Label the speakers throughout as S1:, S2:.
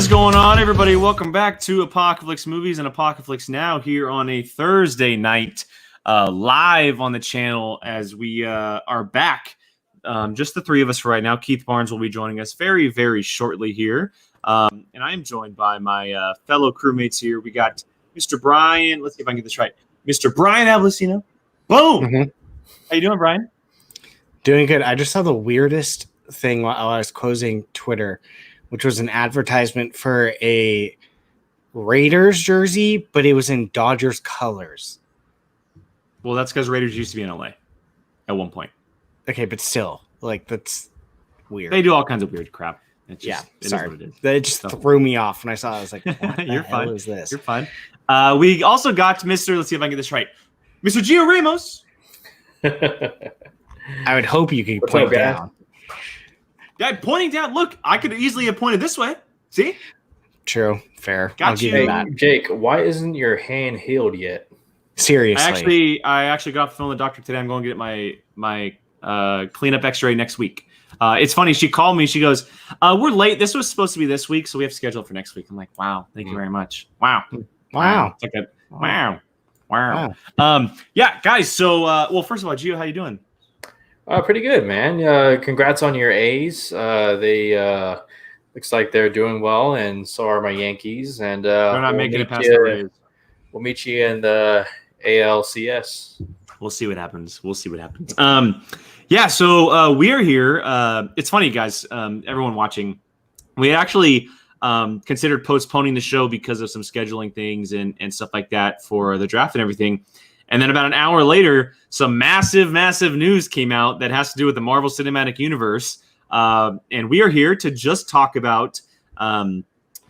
S1: going on, everybody? Welcome back to Apocaflix Movies and Apocaflix Now here on a Thursday night, live on the channel as we are back. Just the three of us for right now. Keith Barnes will be joining us very, very shortly here. And I am joined by my fellow crewmates here. We got Mr. Brian. Let's see if I can get this right. Mr. Brian Avlicino. Boom! Mm-hmm. How you doing, Brian?
S2: Doing good. I just saw the weirdest thing while I was closing Twitter, which was an advertisement for a Raiders jersey, but it was in Dodgers colors.
S1: Well, that's because Raiders used to be in LA at one point.
S2: Okay, but still, like, that's weird.
S1: They do all kinds of weird crap.
S2: It's just, sorry. It just threw me off when I saw it. I was like, what the hell is this?
S1: You're fine. We also got Mr. Let's see if I can get this right. Mr. Gio Ramos.
S2: I would hope you could point down.
S1: Yeah, pointing down. Look, I could easily have pointed this way. See?
S2: True. Fair.
S1: I'll give you that.
S3: Jake, why isn't your hand healed yet?
S2: Seriously.
S1: I actually got off the phone with the doctor today. I'm going to get my cleanup x-ray next week. It's funny. She called me. She goes, we're late. This was supposed to be this week, so we have to schedule it for next week. I'm like, wow. Thank you very much. Wow. It's like wow. Yeah, guys. So, well, first of all, Gio, how you doing?
S3: Pretty good, man. Congrats on your A's. They looks like they're doing well, and so are my Yankees. And
S1: they're not making it past the Rays.
S3: We'll meet you in the ALCS.
S1: We'll see what happens. Yeah. So we are here. It's funny, guys. Everyone watching, we actually considered postponing the show because of some scheduling things and stuff like that for the draft and everything. And then about an hour later, some massive news came out that has to do with the Marvel Cinematic Universe. And we are here to just talk about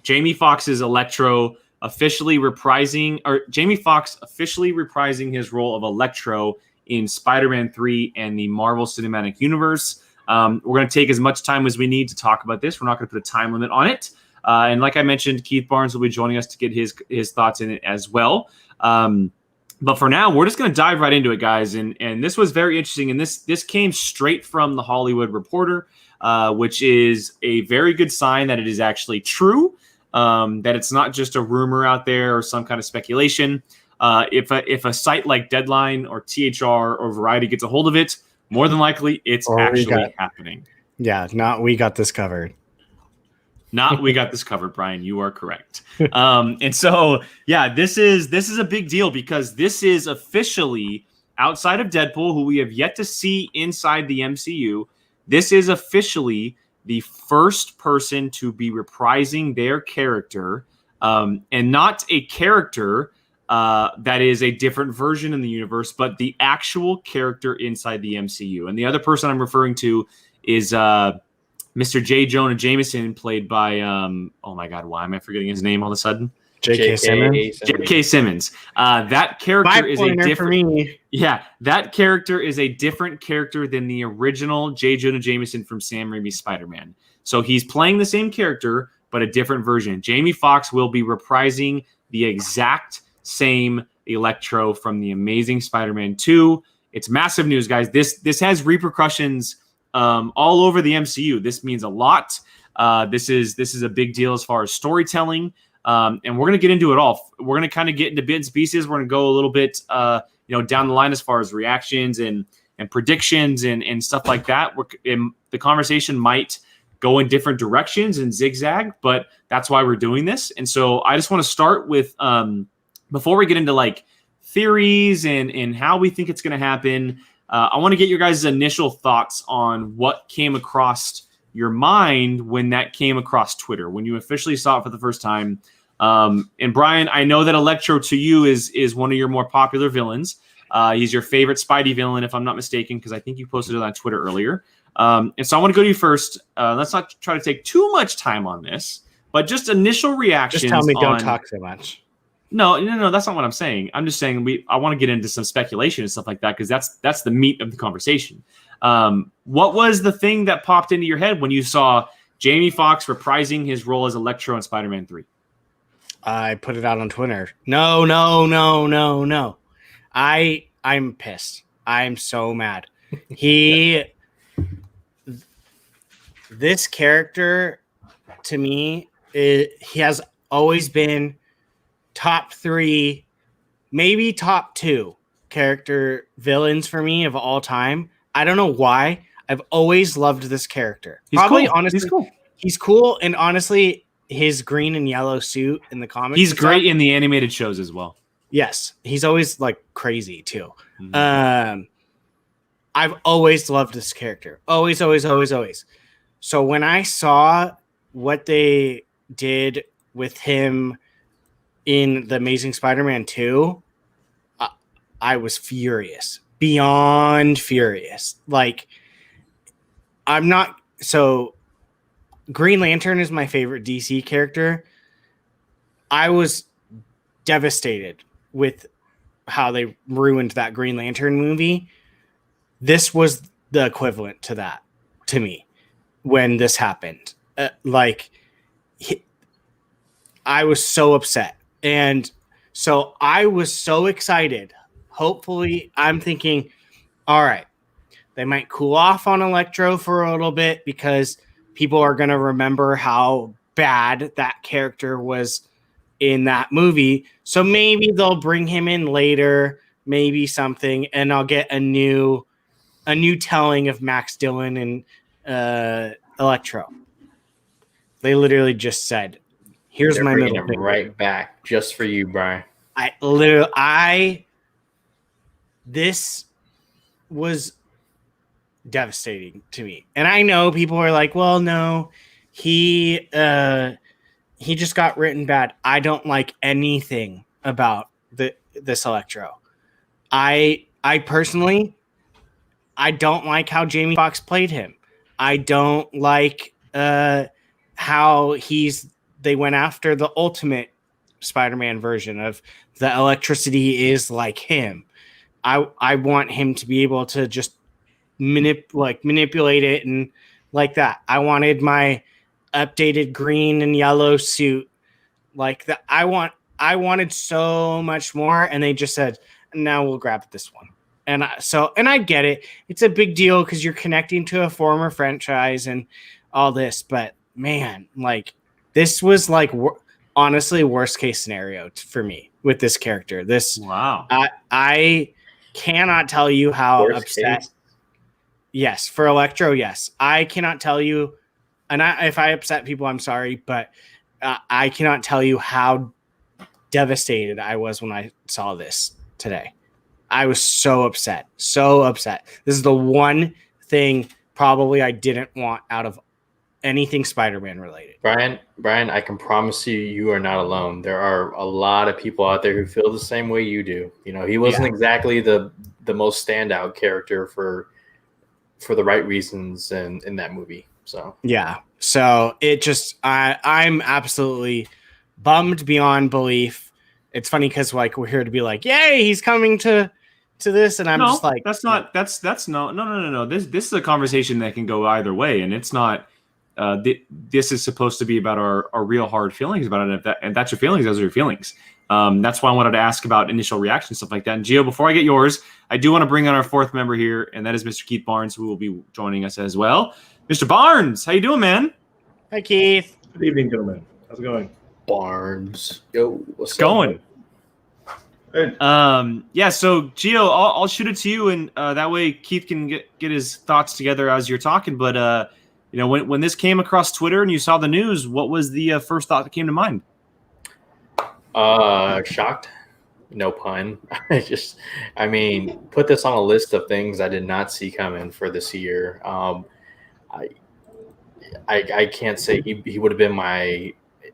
S1: Jamie Foxx's Electro Jamie Foxx officially reprising his role of Electro in Spider-Man 3 and the Marvel Cinematic Universe. We're going to take as much time as we need to talk about this. We're not going to put a time limit on it. And like I mentioned, Keith Barnes will be joining us to get his thoughts in it as well. But for now, we're just going to dive right into it, guys. And this was very interesting. And this came straight from the Hollywood Reporter, which is a very good sign that it is actually true, that it's not just a rumor out there or some kind of speculation. If a site like Deadline or THR or Variety gets a hold of it, more than likely it's actually happening.
S2: Yeah, we got this covered.
S1: We got this covered, Brian. You are correct. And so, yeah, this is a big deal because this is officially, outside of Deadpool, who we have yet to see inside the MCU, this is officially the first person to be reprising their character, and not a character that is a different version in the universe, but the actual character inside the MCU. And the other person I'm referring to is Mr. J. Jonah Jameson, played by oh my God, why am I forgetting his name all of a sudden?
S2: J.K. Simmons.
S1: J.K. Simmons. That character is a different. Yeah, that character is a different character than the original J. Jonah Jameson from Sam Raimi's Spider-Man. So he's playing the same character, but a different version. Jamie Foxx will be reprising the exact same Electro from the Amazing Spider-Man 2. It's massive news, guys. This has repercussions all over the MCU. This means a lot. This is a big deal as far as storytelling. And we're going to get into it all. We're going to kind of get into bits and pieces. We're going to go a little bit, down the line as far as reactions and predictions and stuff like that. The conversation might go in different directions and zigzag, but that's why we're doing this. And so I just want to start with, before we get into like theories and how we think it's going to happen, I want to get your guys' initial thoughts on what came across your mind when that came across Twitter, when you officially saw it for the first time. And Brian, I know that Electro to you is one of your more popular villains. He's your favorite Spidey villain, if I'm not mistaken, because I think you posted it on Twitter earlier. And so I want to go to you first. Let's not try to take too much time on this, but just initial reactions.
S2: Just tell me don't talk so much.
S1: No, that's not what I'm saying. I'm just saying I want to get into some speculation and stuff like that because that's the meat of the conversation. What was the thing that popped into your head when you saw Jamie Foxx reprising his role as Electro in Spider-Man 3?
S2: I put it out on Twitter. No. I'm pissed. I'm so mad. This character to me he has always been top 3, maybe top 2 character villains for me of all time. I don't know why. I've always loved this character.
S1: He's
S2: Probably,
S1: cool.
S2: honestly, he's cool. And honestly, his green and yellow suit in the comics.
S1: He's great in the animated shows as well.
S2: Yes. He's always like crazy too. Mm-hmm. I've always loved this character. Always, always, always, always. So when I saw what they did with him in The Amazing Spider-Man 2, I was furious. Beyond furious. Like, Green Lantern is my favorite DC character. I was devastated with how they ruined that Green Lantern movie. This was the equivalent to that to me when this happened. I was so upset. And so I was so excited. Hopefully, I'm thinking, all right, they might cool off on Electro for a little bit because people are going to remember how bad that character was in that movie. So maybe they'll bring him in later, maybe something, and I'll get a new telling of Max Dillon and Electro. They literally just said, "Here's
S3: They're
S2: my
S3: bringing
S2: middle finger
S3: right back just for you, Brian."
S2: This was devastating to me, and I know people are like, "Well, no, he just got written bad." I don't like anything about this Electro. I personally, I don't like how Jamie Foxx played him. I don't like how they went after the Ultimate Spider-Man version of the electricity is like him. I want him to be able to just manipulate it and like that. I wanted my updated green and yellow suit like that. I wanted so much more, and they just said, "Now we'll grab this one." And I get it. It's a big deal because you're connecting to a former franchise and all this. But man, like this was like honestly worst case scenario for me with this character.
S1: Wow.
S2: I cannot tell you how
S3: Worst
S2: upset.
S3: case?
S2: Yes, for Electro, yes. I cannot tell you, and if I upset people, I'm sorry, but I cannot tell you how devastated I was when I saw this today. I was so upset. So upset. This is the one thing probably I didn't want out of anything Spider-Man related.
S3: Brian, I can promise you are not alone. There are a lot of people out there who feel the same way you do. You know, he wasn't exactly the most standout character for the right reasons in that movie. So
S2: yeah. So it just I'm absolutely bummed beyond belief. It's funny because like we're here to be like, yay, he's coming to this, and I'm just like,
S1: that's no. This is a conversation that can go either way, and it's not. This is supposed to be about our real hard feelings about it. And if that's your feelings, those are your feelings. That's why I wanted to ask about initial reaction, stuff like that. And Gio, before I get yours, I do want to bring on our fourth member here, and that is Mr. Keith Barnes, who will be joining us as well. Mr. Barnes, how you doing, man?
S2: Hi, Keith.
S4: Good evening, gentlemen. How's it going?
S3: Barnes, yo, what's
S1: going?
S4: Good.
S1: Yeah. So Gio, I'll shoot it to you, and that way Keith can get his thoughts together as you're talking. But you know, when this came across Twitter and you saw the news, what was the first thought that came to mind?
S3: Shocked. No pun. I mean, put this on a list of things I did not see coming for this year. I can't say he would have been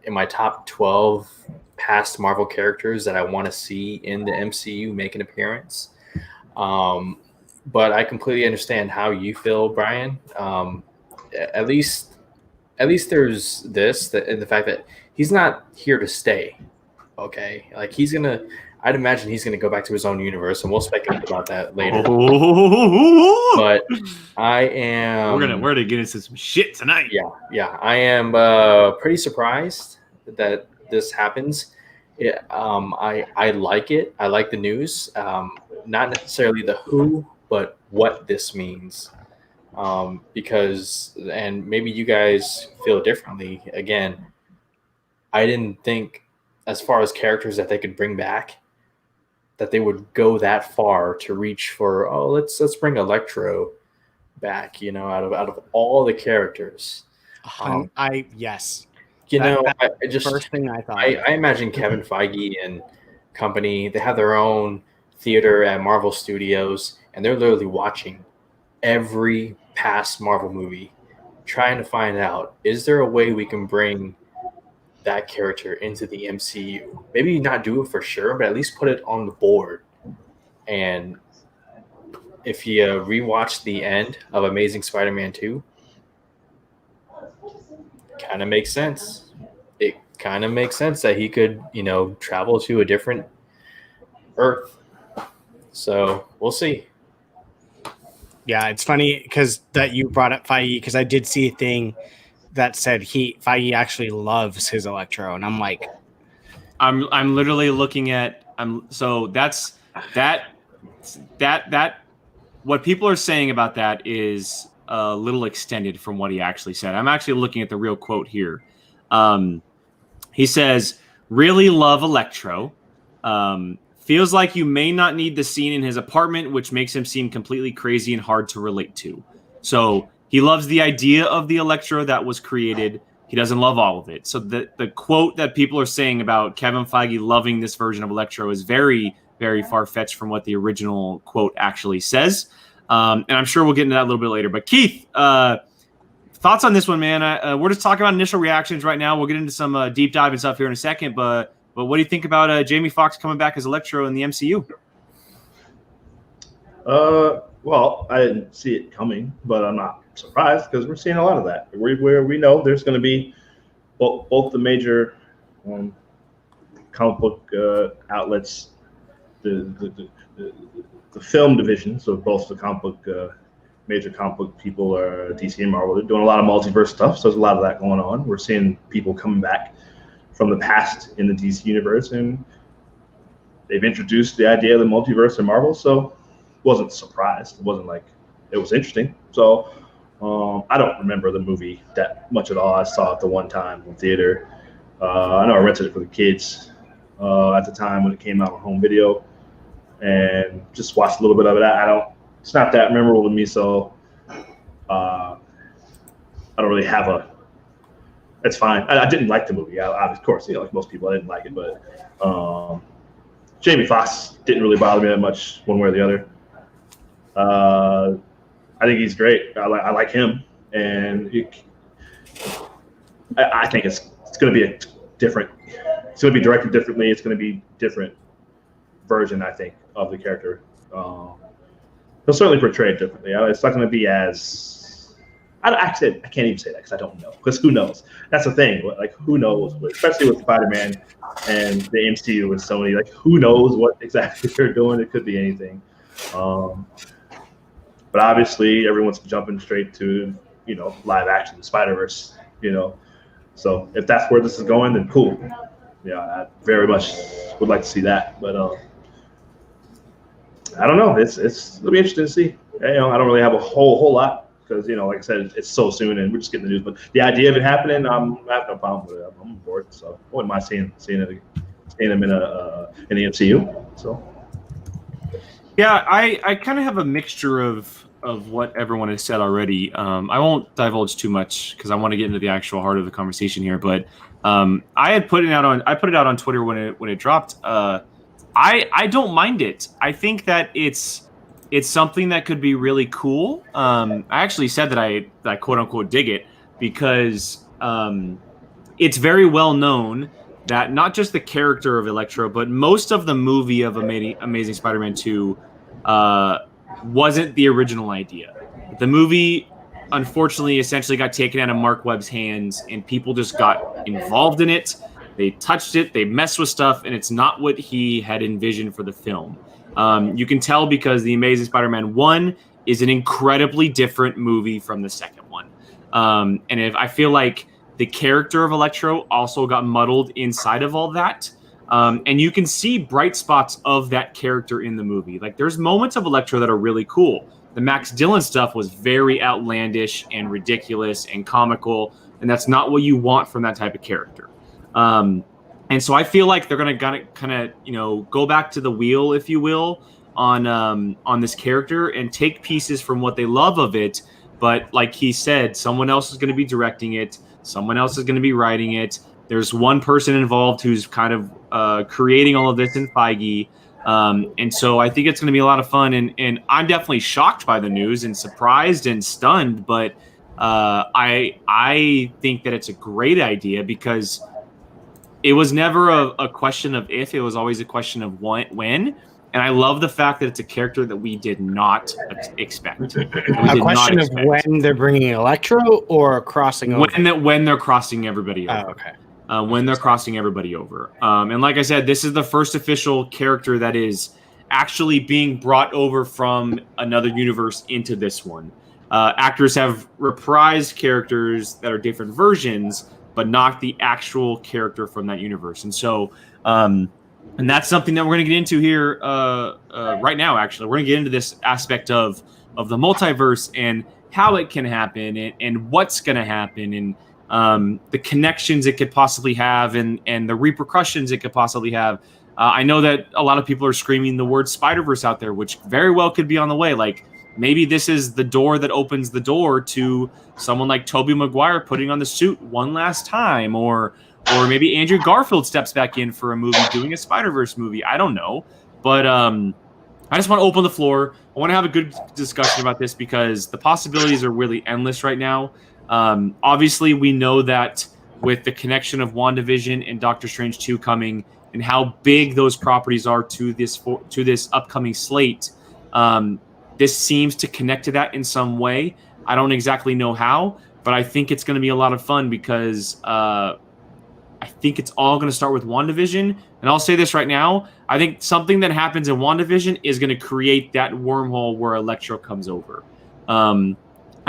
S3: in my top 12 past Marvel characters that I want to see in the MCU make an appearance. But I completely understand how you feel, Brian. At least there's the fact that he's not here to stay. Okay, like I'd imagine he's gonna go back to his own universe, and we'll speculate about that later. But I am.
S1: We're gonna get into some shit tonight.
S3: Yeah. I am pretty surprised that this happens. I like it. I like the news. Not necessarily the who, but what this means. Because, and maybe you guys feel differently. Again, I didn't think, as far as characters that they could bring back, that they would go that far to reach for, let's bring Electro back, out of all the characters.
S2: Yes.
S3: I just
S2: first thing I thought.
S3: I imagine Kevin Feige and company, they have their own theater at Marvel Studios, and they're literally watching every past Marvel movie, trying to find out, is there a way we can bring that character into the MCU? Maybe not do it for sure, but at least put it on the board. And if you rewatch the end of Amazing Spider-Man 2, kind of makes sense. It kind of makes sense that he could, travel to a different Earth. So we'll see.
S2: Yeah, it's funny because that you brought up Feige, because I did see a thing that said Feige actually loves his Electro, and I'm like,
S1: I'm literally looking at so that's that what people are saying about that is a little extended from what he actually said. I'm actually looking at the real quote here. He says, "Really love Electro. Feels like you may not need the scene in his apartment, which makes him seem completely crazy and hard to relate to." So he loves the idea of the Electro that was created. He doesn't love all of it. So the quote that people are saying about Kevin Feige loving this version of Electro is very, very far-fetched from what the original quote actually says. And I'm sure we'll get into that a little bit later. But Keith, thoughts on this one, man? We're just talking about initial reactions right now. We'll get into some deep dive and stuff here in a second. But what do you think about Jamie Foxx coming back as Electro in the MCU?
S4: Well, I didn't see it coming, but I'm not surprised because we're seeing a lot of that. Where we know there's going to be both the major comic book outlets, the film divisions of both the major comic book people are DC and Marvel. They're doing a lot of multiverse stuff, so there's a lot of that going on. We're seeing people coming back from the past in the DC universe, and they've introduced the idea of the multiverse in Marvel, so wasn't surprised. It wasn't like it was interesting. So I don't remember the movie that much at all. I saw it the one time in theater. I know I rented it for the kids at the time when it came out on home video, and just watched a little bit of it. It's not that memorable to me, so I don't really have a. It's fine. I didn't like the movie. Of course, like most people, I didn't like it. But Jamie Foxx didn't really bother me that much, one way or the other. I think he's great. I like him, and I think it's going to be different. It's going to be directed differently. It's going to be different version, I think, of the character. He'll certainly portray it differently. It's not going to be as. I can't even say that because I don't know. Because who knows? That's the thing. Like, who knows? Especially with Spider-Man and the MCU and Sony. Like, who knows what exactly they're doing? It could be anything. But obviously, everyone's jumping straight to, live action Spider-Verse. So if that's where this is going, then cool. Yeah, I very much would like to see that. But I don't know. It'll be interesting to see. I don't really have a whole lot. Because, like I said, it's so soon and we're just getting the news. But the idea of it happening, I have no problem with it. I'm on board. So I wouldn't mind seeing him in the MCU. So
S1: yeah, I kind of have a mixture of what everyone has said already. I won't divulge too much because I want to get into the actual heart of the conversation here. But I put it out on Twitter when it dropped. I don't mind it. I think that it's something that could be really cool. I actually said that I quote unquote dig it because it's very well known that not just the character of Electro, but most of the movie of Amazing Spider-Man 2 wasn't the original idea. The movie, unfortunately, essentially got taken out of Mark Webb's hands, and people just got involved in it. They touched it, they messed with stuff, and it's not what he had envisioned for the film. You can tell because The Amazing Spider-Man 1 is an incredibly different movie from the second one. And I feel like the character of Electro also got muddled inside of all that. And you can see bright spots of that character in the movie. Like, there's moments of Electro that are really cool. The Max Dillon stuff was very outlandish and ridiculous and comical, and that's not what you want from that type of character. And so I feel like they're gonna kind of go back to the wheel, if you will, on this character and take pieces from what they love of it. But like he said, someone else is going to be directing it. Someone else is going to be writing it. There's one person involved who's kind of creating all of this in Feige. And so I think it's going to be a lot of fun. And I'm definitely shocked by the news and surprised and stunned. But I think that it's a great idea because it was never a question of if, it was always a question of when. And I love the fact that it's a character that we did not expect.
S2: A question of when they're bringing Electro or crossing over?
S1: When they're crossing everybody over.
S2: Oh, okay.
S1: When they're crossing everybody over. And like I said, this is the first official character that is actually being brought over from another universe into this one. Actors have reprised characters that are different versions, but not the actual character from that universe. And so... and that's something that we're going to get into here right now, actually. We're going to get into this aspect of the multiverse and how it can happen and what's going to happen and the connections it could possibly have and the repercussions it could possibly have. I know that a lot of people are screaming the word Spider-Verse out there, which very well could be on the way. Like, maybe this is the door that opens the door to someone like Tobey Maguire putting on the suit one last time, or maybe Andrew Garfield steps back in for a movie doing a Spider-Verse movie. I don't know. But I just want to open the floor. I want to have a good discussion about this because the possibilities are really endless right now. Obviously, we know that with the connection of WandaVision and Doctor Strange 2 coming and how big those properties are to this upcoming slate, this seems to connect to that in some way. I don't exactly know how, but I think it's going to be a lot of fun because... I think it's all going to start with WandaVision. And I'll say this right now. I think something that happens in WandaVision is going to create that wormhole where Electro comes over. I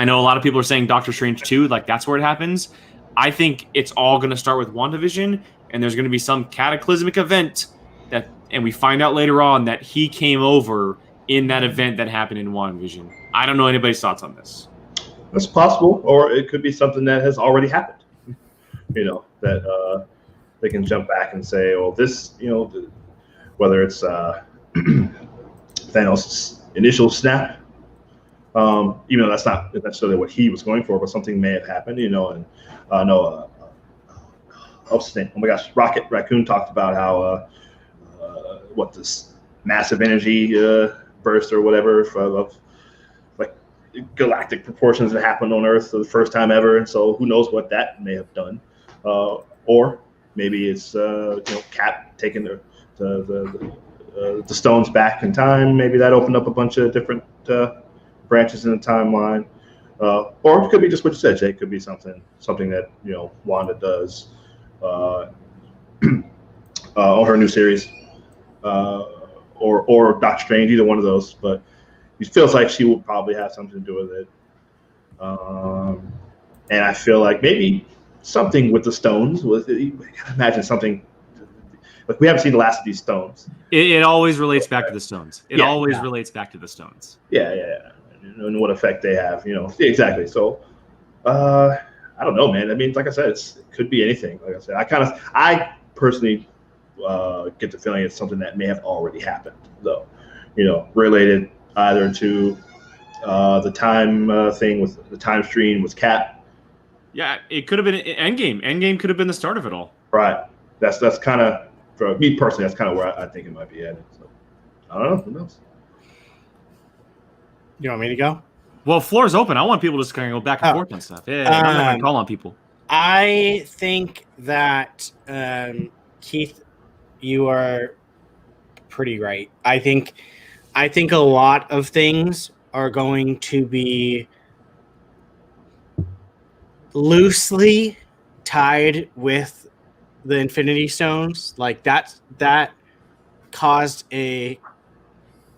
S1: know a lot of people are saying Doctor Strange 2, like that's where it happens. I think it's all going to start with WandaVision, and there's going to be some cataclysmic event and we find out later on that he came over in that event that happened in WandaVision. I don't know anybody's thoughts on this.
S4: That's possible, or it could be something that has already happened. That they can jump back and say, "Oh, this," whether it's Thanos' initial snap, even though that's not necessarily what he was going for, but something may have happened, and what's his name? Oh my gosh, Rocket Raccoon talked about how what this massive energy burst or whatever of like galactic proportions that happened on Earth for the first time ever, and so who knows what that may have done. Or maybe it's Cap taking the stones back in time. Maybe that opened up a bunch of different branches in the timeline. Or it could be just what you said, Jake. It could be something that Wanda does on her new series, or Doctor Strange. Either one of those, but it feels like she will probably have something to do with it. And I feel like maybe something with the stones. Imagine something like we haven't seen the last of these stones.
S1: It always relates back to the stones. It always relates back to the stones.
S4: Yeah. And what effect they have, exactly. So, I don't know, man. I mean, like I said, it could be anything. Like I said, I personally get the feeling it's something that may have already happened, though. Related either to the time thing with the time stream with Cap.
S1: Yeah, it could have been Endgame. Endgame could have been the start of it all.
S4: Right. That's kind of, for me personally, that's kind of where I think it might be headed. So, I don't know. Who knows?
S2: You want me to go?
S1: Well, floor's open. I want people to just kind of go back and forth on stuff. Yeah, I'm not going to call on people.
S2: I think that, Keith, you are pretty right. I think a lot of things are going to be loosely tied with the Infinity Stones. Like that caused a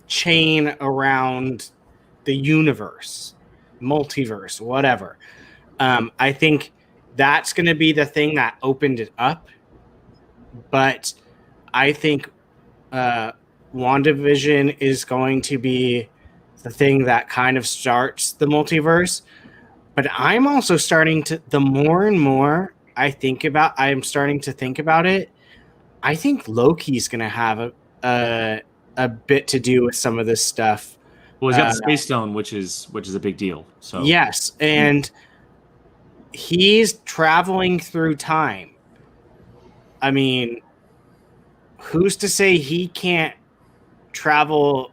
S2: chain around the universe, multiverse, whatever. I think that's going to be the thing that opened it up. But I think WandaVision is going to be the thing that kind of starts the multiverse. But I'm also starting to, the more and more I'm starting to think about it. I think Loki's going to have a bit to do with some of this stuff.
S1: Well, he's got the Space Stone, which is a big deal. So
S2: yes, and he's traveling through time. I mean, who's to say he can't travel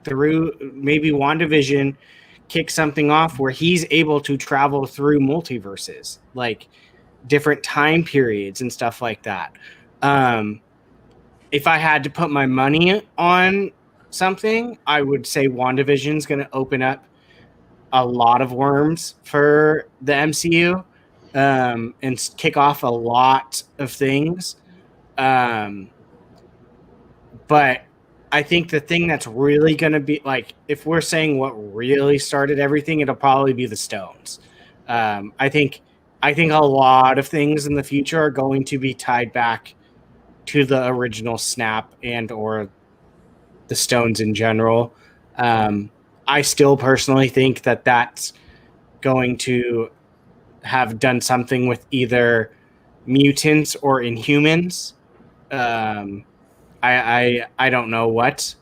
S2: through? Maybe WandaVision kick something off where he's able to travel through multiverses, like different time periods and stuff like that. If I had to put my money on something, I would say WandaVision's going to open up a lot of worms for the MCU and kick off a lot of things. But I think the thing that's really going to be, like, if we're saying what really started everything, it'll probably be the stones. I think a lot of things in the future are going to be tied back to the original Snap and or the stones in general. I still personally think that that's going to have done something with either mutants or Inhumans. I don't know what,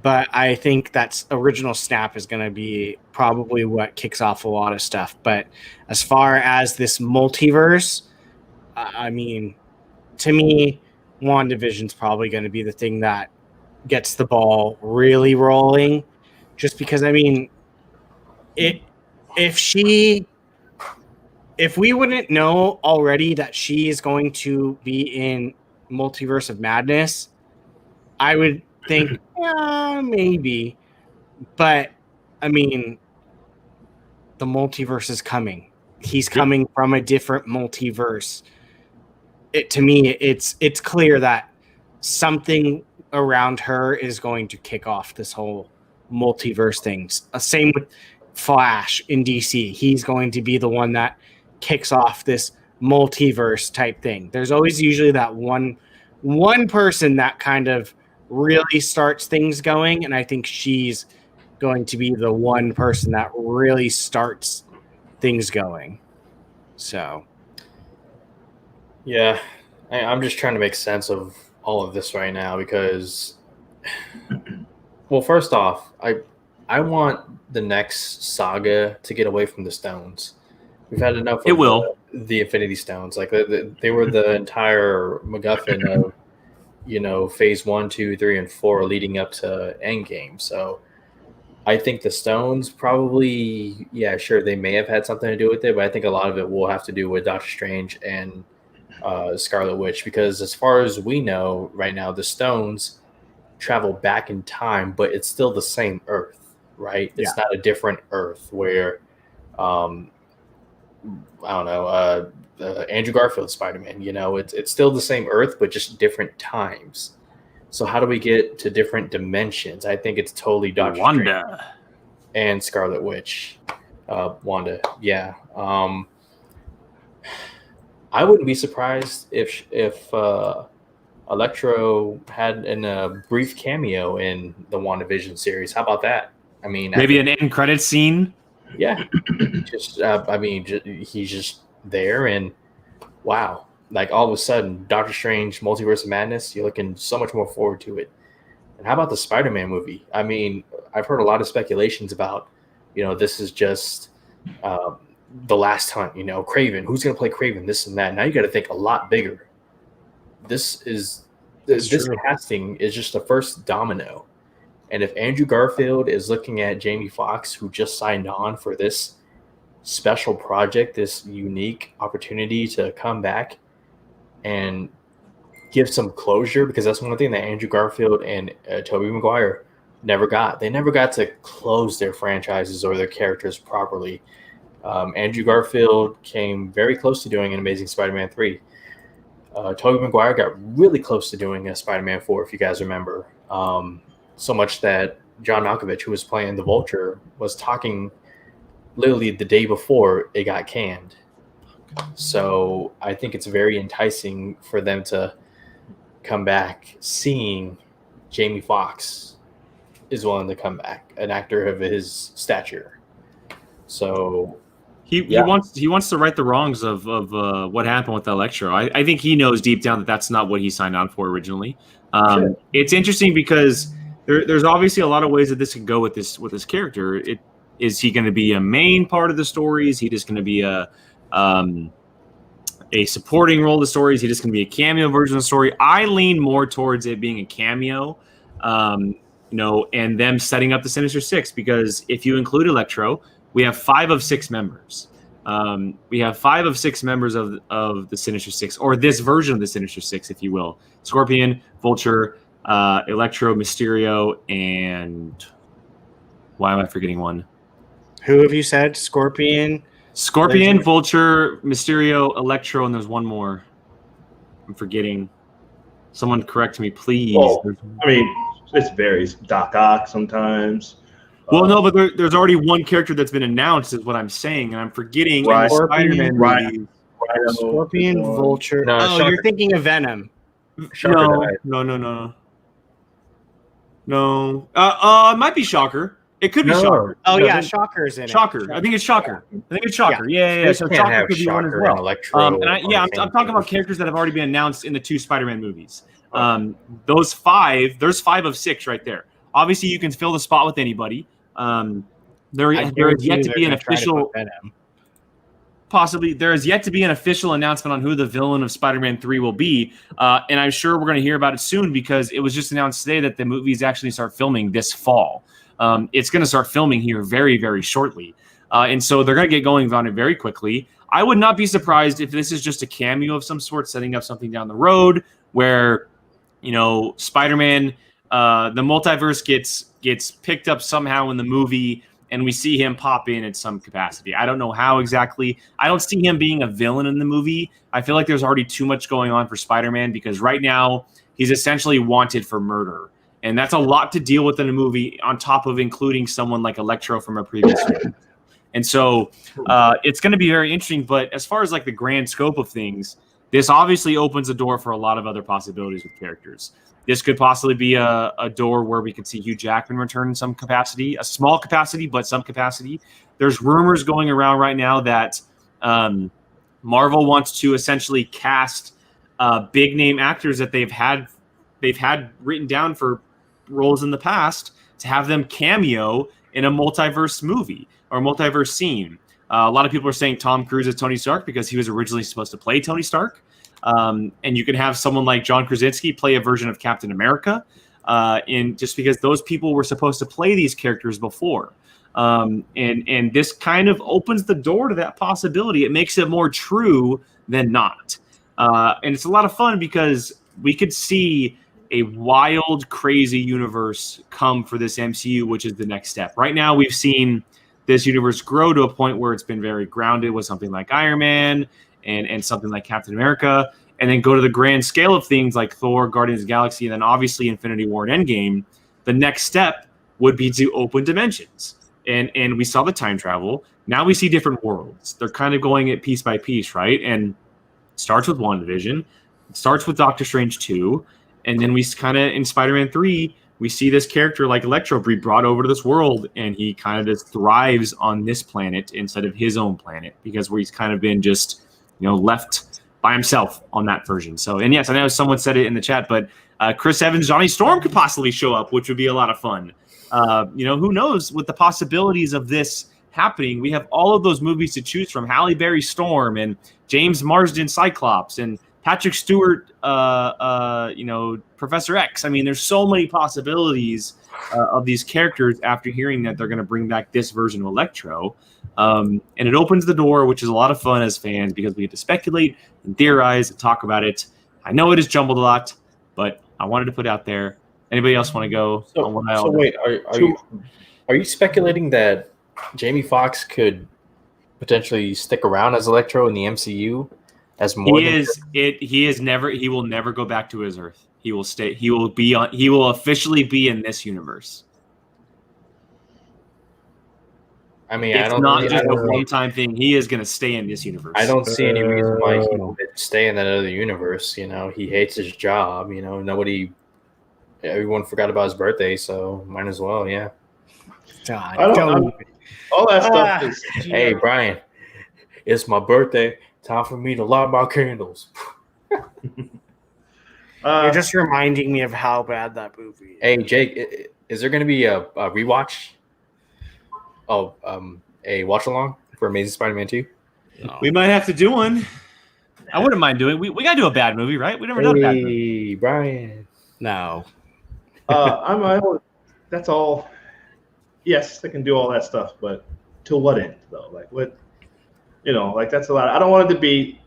S2: but I think that's original Snap is going to be probably what kicks off a lot of stuff. But as far as this multiverse, I mean, to me, WandaVision's probably going to be the thing that gets the ball really rolling, just because, I mean, if we wouldn't know already that she is going to be in Multiverse of Madness, I would think maybe, but I mean, the multiverse is coming. He's coming from a different multiverse. To me, it's clear that something around her is going to kick off this whole multiverse thing. Same with Flash in DC. He's going to be the one that kicks off this multiverse type thing. There's always usually that one person that kind of really starts things going, and I think she's going to be the one person that really starts things going. So
S3: yeah, I'm just trying to make sense of all of this right now because, well, first off, I want the next saga to get away from the stones. We've had enough of the Infinity Stones. Like they were the entire MacGuffin of, phase 1, 2, 3, and 4 leading up to Endgame. So I think the stones probably, sure, they may have had something to do with it, but I think a lot of it will have to do with Doctor Strange and Scarlet Witch, because as far as we know right now, the stones travel back in time, but it's still the same Earth, right? It's not a different Earth where, I don't know, Andrew Garfield Spider-Man, it's still the same Earth, but just different times. So how do we get to different dimensions? I think it's totally Doctor Strange and Scarlet Witch. Wanda, yeah. I wouldn't be surprised if Electro had a brief cameo in the WandaVision series. How about that? I mean,
S1: maybe an end credits scene.
S3: Yeah, he's just there, and wow, like all of a sudden, Doctor Strange, Multiverse of Madness, you're looking so much more forward to it. And how about the Spider-Man movie? I mean, I've heard a lot of speculations about, this is just the last hunt, Kraven, who's going to play Kraven, this and that. Now you got to think a lot bigger. This casting is just the first domino. And if Andrew Garfield is looking at Jamie Foxx, who just signed on for this special project, this unique opportunity to come back and give some closure, because that's one thing that Andrew Garfield and Tobey Maguire never got. They never got to close their franchises or their characters properly. Andrew Garfield came very close to doing an Amazing Spider-Man 3. Tobey Maguire got really close to doing a Spider-Man 4, if you guys remember. So much that John Malkovich, who was playing the Vulture, was talking literally the day before it got canned. So I think it's very enticing for them to come back, seeing Jamie Foxx is willing to come back, an actor of his stature. So
S1: He wants to right the wrongs of what happened with Electro. I think he knows deep down that that's not what he signed on for originally.
S3: Sure.
S1: It's interesting because there's obviously a lot of ways that this could go with this character. Is he going to be a main part of the story? Is he just going to be a supporting role of the story? Is he just going to be a cameo version of the story? I lean more towards it being a cameo, and them setting up the Sinister Six, because if you include Electro, we have 5 of 6 members. We have 5 of 6 members of the Sinister Six, or this version of the Sinister Six, if you will. Scorpion, Vulture, Electro, Mysterio, and why am I forgetting one?
S2: Who have you said? Scorpion,
S1: Vulture, Mysterio, Electro, and there's one more. I'm forgetting. Someone correct me, please.
S4: Well, I mean, it varies. Doc Ock sometimes.
S1: Well, no, but there's already one character that's been announced, is what I'm saying, and I'm forgetting.
S2: Spider-Man,
S4: Rhino,
S2: Scorpion, Vulture.
S3: No,
S2: you're thinking of Venom.
S1: No. It might be Shocker. It could be Shocker.
S2: Oh, yeah, Shocker's in it.
S1: Shocker. I think it's Shocker. Yeah. So Shocker could be one as well. I'm talking about characters that have already been announced in the 2 Spider-Man movies. There's 5 of 6 right there. Obviously, you can fill the spot with anybody. There is yet to be an official. Possibly, there is yet to be an official announcement on who the villain of Spider-Man 3 will be, and I'm sure we're going to hear about it soon, because it was just announced today that the movies actually start filming this fall. It's going to start filming here very, very shortly, and so they're going to get going on it very quickly. I would not be surprised if this is just a cameo of some sort, setting up something down the road where, Spider-Man, the multiverse gets picked up somehow in the movie, and we see him pop in at some capacity. I don't know how exactly. I don't see him being a villain in the movie. I feel like there's already too much going on for Spider-Man, because right now he's essentially wanted for murder. And that's a lot to deal with in a movie, on top of including someone like Electro from a previous movie. And so it's going to be very interesting. But as far as like the grand scope of things, this obviously opens the door for a lot of other possibilities with characters. This could possibly be a door where we could see Hugh Jackman return in some capacity, a small capacity, but some capacity. There's rumors going around right now that Marvel wants to essentially cast big name actors that they've had written down for roles in the past, to have them cameo in a multiverse movie or multiverse scene. A lot of people are saying Tom Cruise is Tony Stark, because he was originally supposed to play Tony Stark. And you can have someone like John Krasinski play a version of Captain America, just because those people were supposed to play these characters before. And this kind of opens the door to that possibility. It makes it more true than not. And it's a lot of fun, because we could see a wild, crazy universe come for this MCU, which is the next step. Right now, we've seen this universe grow to a point where it's been very grounded with something like Iron Man and something like Captain America, and then go to the grand scale of things like Thor, Guardians of the Galaxy, and then obviously Infinity War and Endgame. The next step would be to open dimensions. And we saw the time travel. Now we see different worlds. They're kind of going it piece by piece, right? And it starts with WandaVision. It starts with Doctor Strange 2. And then we kind of, in Spider-Man 3, we see this character like Electro be brought over to this world, and he kind of just thrives on this planet instead of his own planet, because where he's kind of been just, left by himself on that version. So, and yes, I know someone said it in the chat, but Chris Evans, Johnny Storm could possibly show up, which would be a lot of fun. Who knows, with the possibilities of this happening. We have all of those movies to choose from: Halle Berry Storm, and James Marsden Cyclops, and Patrick Stewart, Professor X. I mean, there's so many possibilities of these characters after hearing that they're going to bring back this version of Electro. And it opens the door, which is a lot of fun as fans, because we get to speculate and theorize and talk about it. I know it is jumbled a lot, but I wanted to put it out there. Anybody else want to go?
S3: So wait, are you speculating that Jamie Foxx could potentially stick around as Electro in the MCU?
S1: He will never go back to his Earth. He will stay. He will officially be in this universe.
S3: I mean,
S1: it's not just a one-time thing. He is going to stay in this universe.
S3: I don't see any reason why he would stay in that other universe. He hates his job. Everyone forgot about his birthday, so might as well. Yeah.
S2: God,
S4: all that stuff is.
S3: Hey, Brian. it's my birthday. Time for me to light my candles.
S2: You're just reminding me of how bad that movie is.
S3: Hey, Jake, is there going to be a rewatch? Oh, a watch along for Amazing Spider-Man 2?
S1: No. We might have to do one. I wouldn't mind doing. We got to do a bad movie, right? We never done a bad movie.
S3: Hey, Brian.
S2: No.
S4: That's all. Yes, they can do all that stuff, but to what end, though? Like, what? That's a lot. I don't want it to be.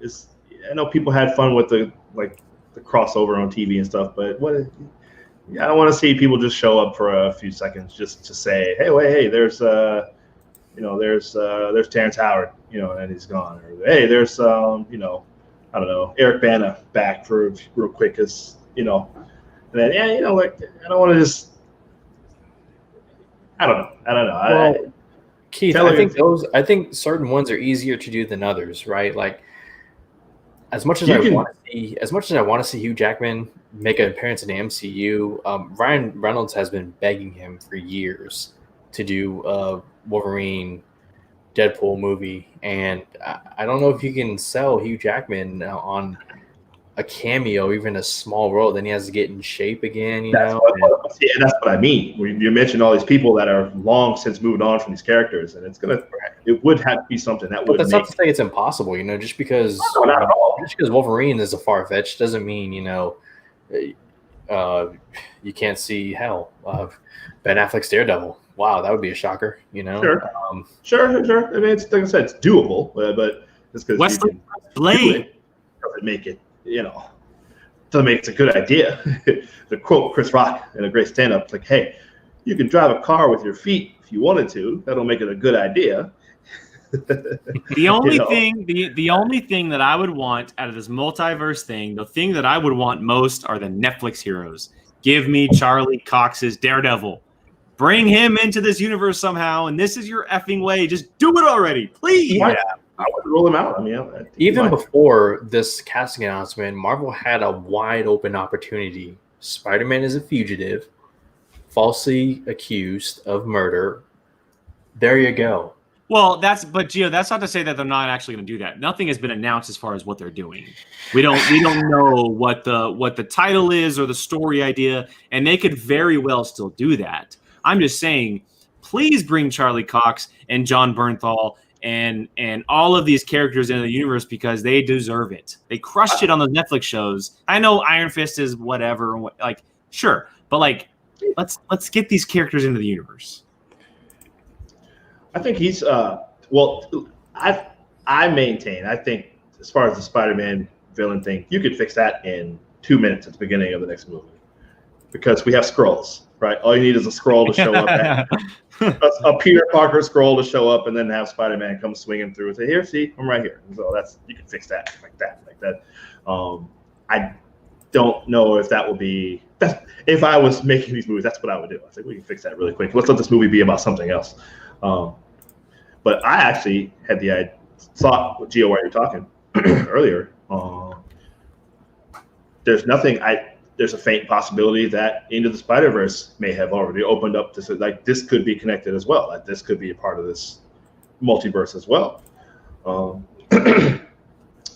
S4: I know people had fun with the crossover on TV and stuff, but I don't want to see people just show up for a few seconds just to say, hey, there's Terrence Howard, and he's gone, or hey, there's I don't know, Eric Bana back for real quick, because and then I don't want to just. I don't know.
S3: Well, Keith, I think certain ones are easier to do than others, right? Like, as much as I want to see Hugh Jackman make an appearance in the MCU, Ryan Reynolds has been begging him for years to do a Wolverine Deadpool movie, and I don't know if you can sell Hugh Jackman on a cameo, even a small role. Then he has to get in shape again.
S4: That's what I mean. You mentioned all these people that are long since moved on from these characters, and it would have to be something that would.
S3: But that's not to say it's impossible. Just because
S4: not at all.
S3: Just because Wolverine is a far fetched doesn't mean you can't see Ben Affleck's Daredevil. Wow, that would be a shocker.
S4: Sure. Sure. I mean, it's like I said, it's doable, but just because
S1: Wesley Blade
S4: doesn't make it. Doesn't make it a good idea. To quote Chris Rock in a great stand-up, it's like, hey, you can drive a car with your feet if you wanted to. That'll make it a good idea.
S1: The only thing that I would want out of this multiverse thing, the thing that I would want most are the Netflix heroes. Give me Charlie Cox's Daredevil. Bring him into this universe somehow, and this is your effing way. Just do it already, please.
S4: Yeah. I would roll him out. I mean,
S3: even before this casting announcement, Marvel had a wide open opportunity. Spider-Man is a fugitive, falsely accused of murder. There you go.
S1: Well, Gio, that's not to say that they're not actually going to do that. Nothing has been announced as far as what they're doing. We don't know what the title is or the story idea, and they could very well still do that. I'm just saying, please bring Charlie Cox and John Bernthal and all of these characters into the universe, because they deserve it. They crushed it on those Netflix shows. I know Iron Fist is whatever, sure, but let's get these characters into the universe.
S4: I think he's I maintain. I think as far as the Spider-Man villain thing, you could fix that in 2 minutes at the beginning of the next movie, because we have Skrulls, right? All you need is a Skrull to show up. A Peter Parker Skrull to show up, and then have Spider-Man come swinging through and say, "Here, see, I'm right here." So you can fix that like that. I don't know if that will be. If I was making these movies, that's what I would do. I think we can fix that really quick. Let's let this movie be about something else. But I actually had the thought with Gio while you're talking earlier. There's a faint possibility that Into the Spider-Verse may have already opened up to this could be connected as well. This could be a part of this multiverse as well. I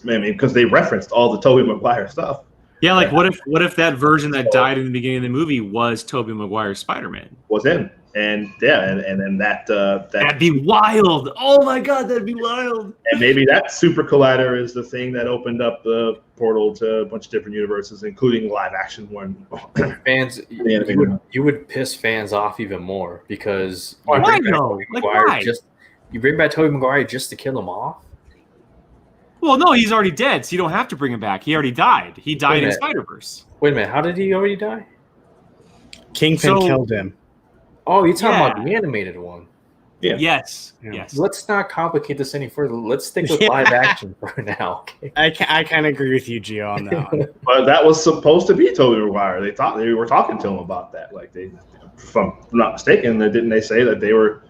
S4: mean, because they referenced all the Tobey Maguire stuff.
S1: Yeah, what if that version that died in the beginning of the movie was Tobey Maguire's Spider-Man?
S4: Was him. And then that'd
S1: be wild. Oh my God, that'd be wild.
S4: And maybe that Super Collider is the thing that opened up the portal to a bunch of different universes, including live action one.
S3: Fans, you would piss fans off even more, because
S1: why?
S3: You bring back Tobey Maguire just to kill him off.
S1: Well, no, he's already dead, so you don't have to bring him back. He already died. He died in Spider-Verse.
S3: Wait a minute, how did he already die?
S2: Kingpin killed him.
S3: Oh, you're talking about the animated one.
S1: Yeah. Yes.
S3: Let's not complicate this any further. Let's stick with live action for now. Okay?
S2: I kind of agree with you, Gio, on that one.
S4: But that was supposed to be Tobey Maguire. They thought they were talking to him about that. If I'm not mistaken, didn't they say that they were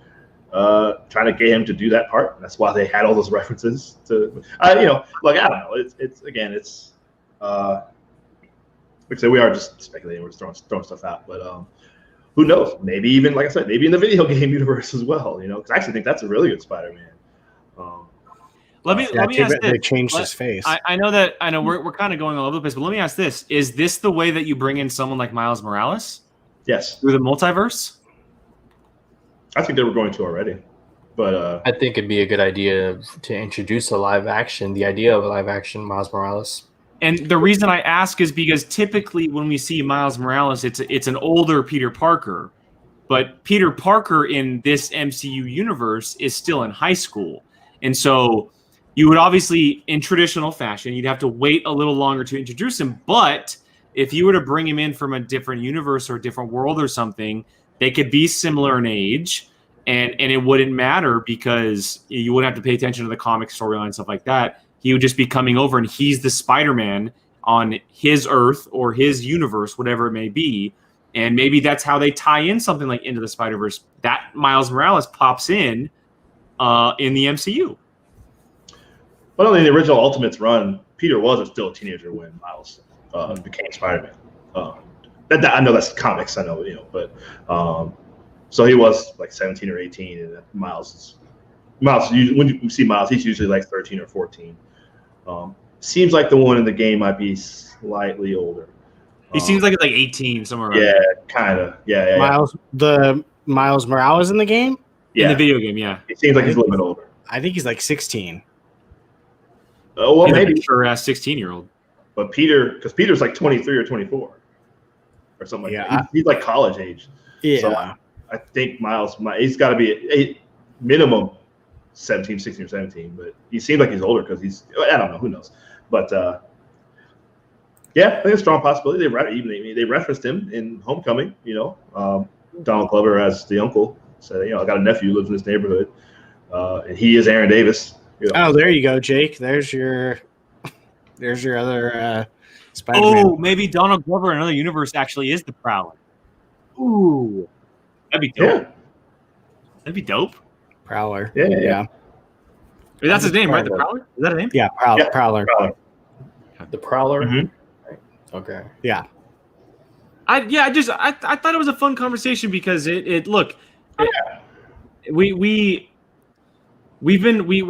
S4: trying to get him to do that part? That's why they had all those references to. I don't know. It's like I said, we are just speculating. We're just throwing stuff out, but who knows? Maybe even, like I said, maybe in the video game universe as well. Because I actually think that's a really good Spider-Man.
S1: Let me ask this.
S2: They changed his face.
S1: I know we're kind of going all over the place, but let me ask this: is this the way that you bring in someone like Miles Morales?
S4: Yes,
S1: through the multiverse.
S4: I think they were going to already, but
S3: I think it'd be a good idea to introduce the idea of a live action Miles Morales.
S1: And the reason I ask is because typically when we see Miles Morales, it's an older Peter Parker, but Peter Parker in this MCU universe is still in high school. And so you would obviously, in traditional fashion, you'd have to wait a little longer to introduce him. But if you were to bring him in from a different universe or a different world or something, they could be similar in age, and it wouldn't matter because you wouldn't have to pay attention to the comic storyline, stuff like that. He would just be coming over, and he's the Spider-Man on his Earth or his universe, whatever it may be. And maybe that's how they tie in something like Into the Spider-Verse. That Miles Morales pops in the MCU.
S4: But on the original Ultimates run, Peter was still a teenager when Miles became Spider-Man. I know that's comics, I know, but so he was like 17 or 18, and Miles, when you see Miles, he's usually like 13 or 14. Seems like the one in the game might be slightly older.
S1: He seems like it's like 18 somewhere around.
S4: Yeah, kind of. Yeah.
S2: Miles Morales in the game?
S4: Yeah.
S1: In the video game, yeah.
S4: It seems like he's a little bit older.
S2: I think he's like 16.
S4: Oh, well,
S1: he's
S4: maybe.
S1: For a 16-year-old.
S4: But Peter's like 23 or 24 or something like that. He's like college age.
S2: Yeah.
S4: So I think Miles, he's got to be a minimum 16 or 17, but he seems like he's older because I don't know, who knows. But yeah, I think it's a strong possibility. They referenced him in Homecoming, Donald Glover as the uncle said, I got a nephew who lives in this neighborhood, and he is Aaron Davis.
S2: Oh, there you go, Jake. There's your other Spider-Man.
S1: Oh, maybe Donald Glover in another universe actually is the Prowler. Ooh, that'd be dope.
S4: Yeah.
S1: That'd be dope.
S2: Prowler.
S4: Yeah.
S1: That's his name, right? The Prowler? Is that a name?
S2: Yeah, Prowler.
S3: The Prowler.
S4: Mm-hmm.
S3: Okay.
S2: Yeah.
S1: I thought it was a fun conversation because we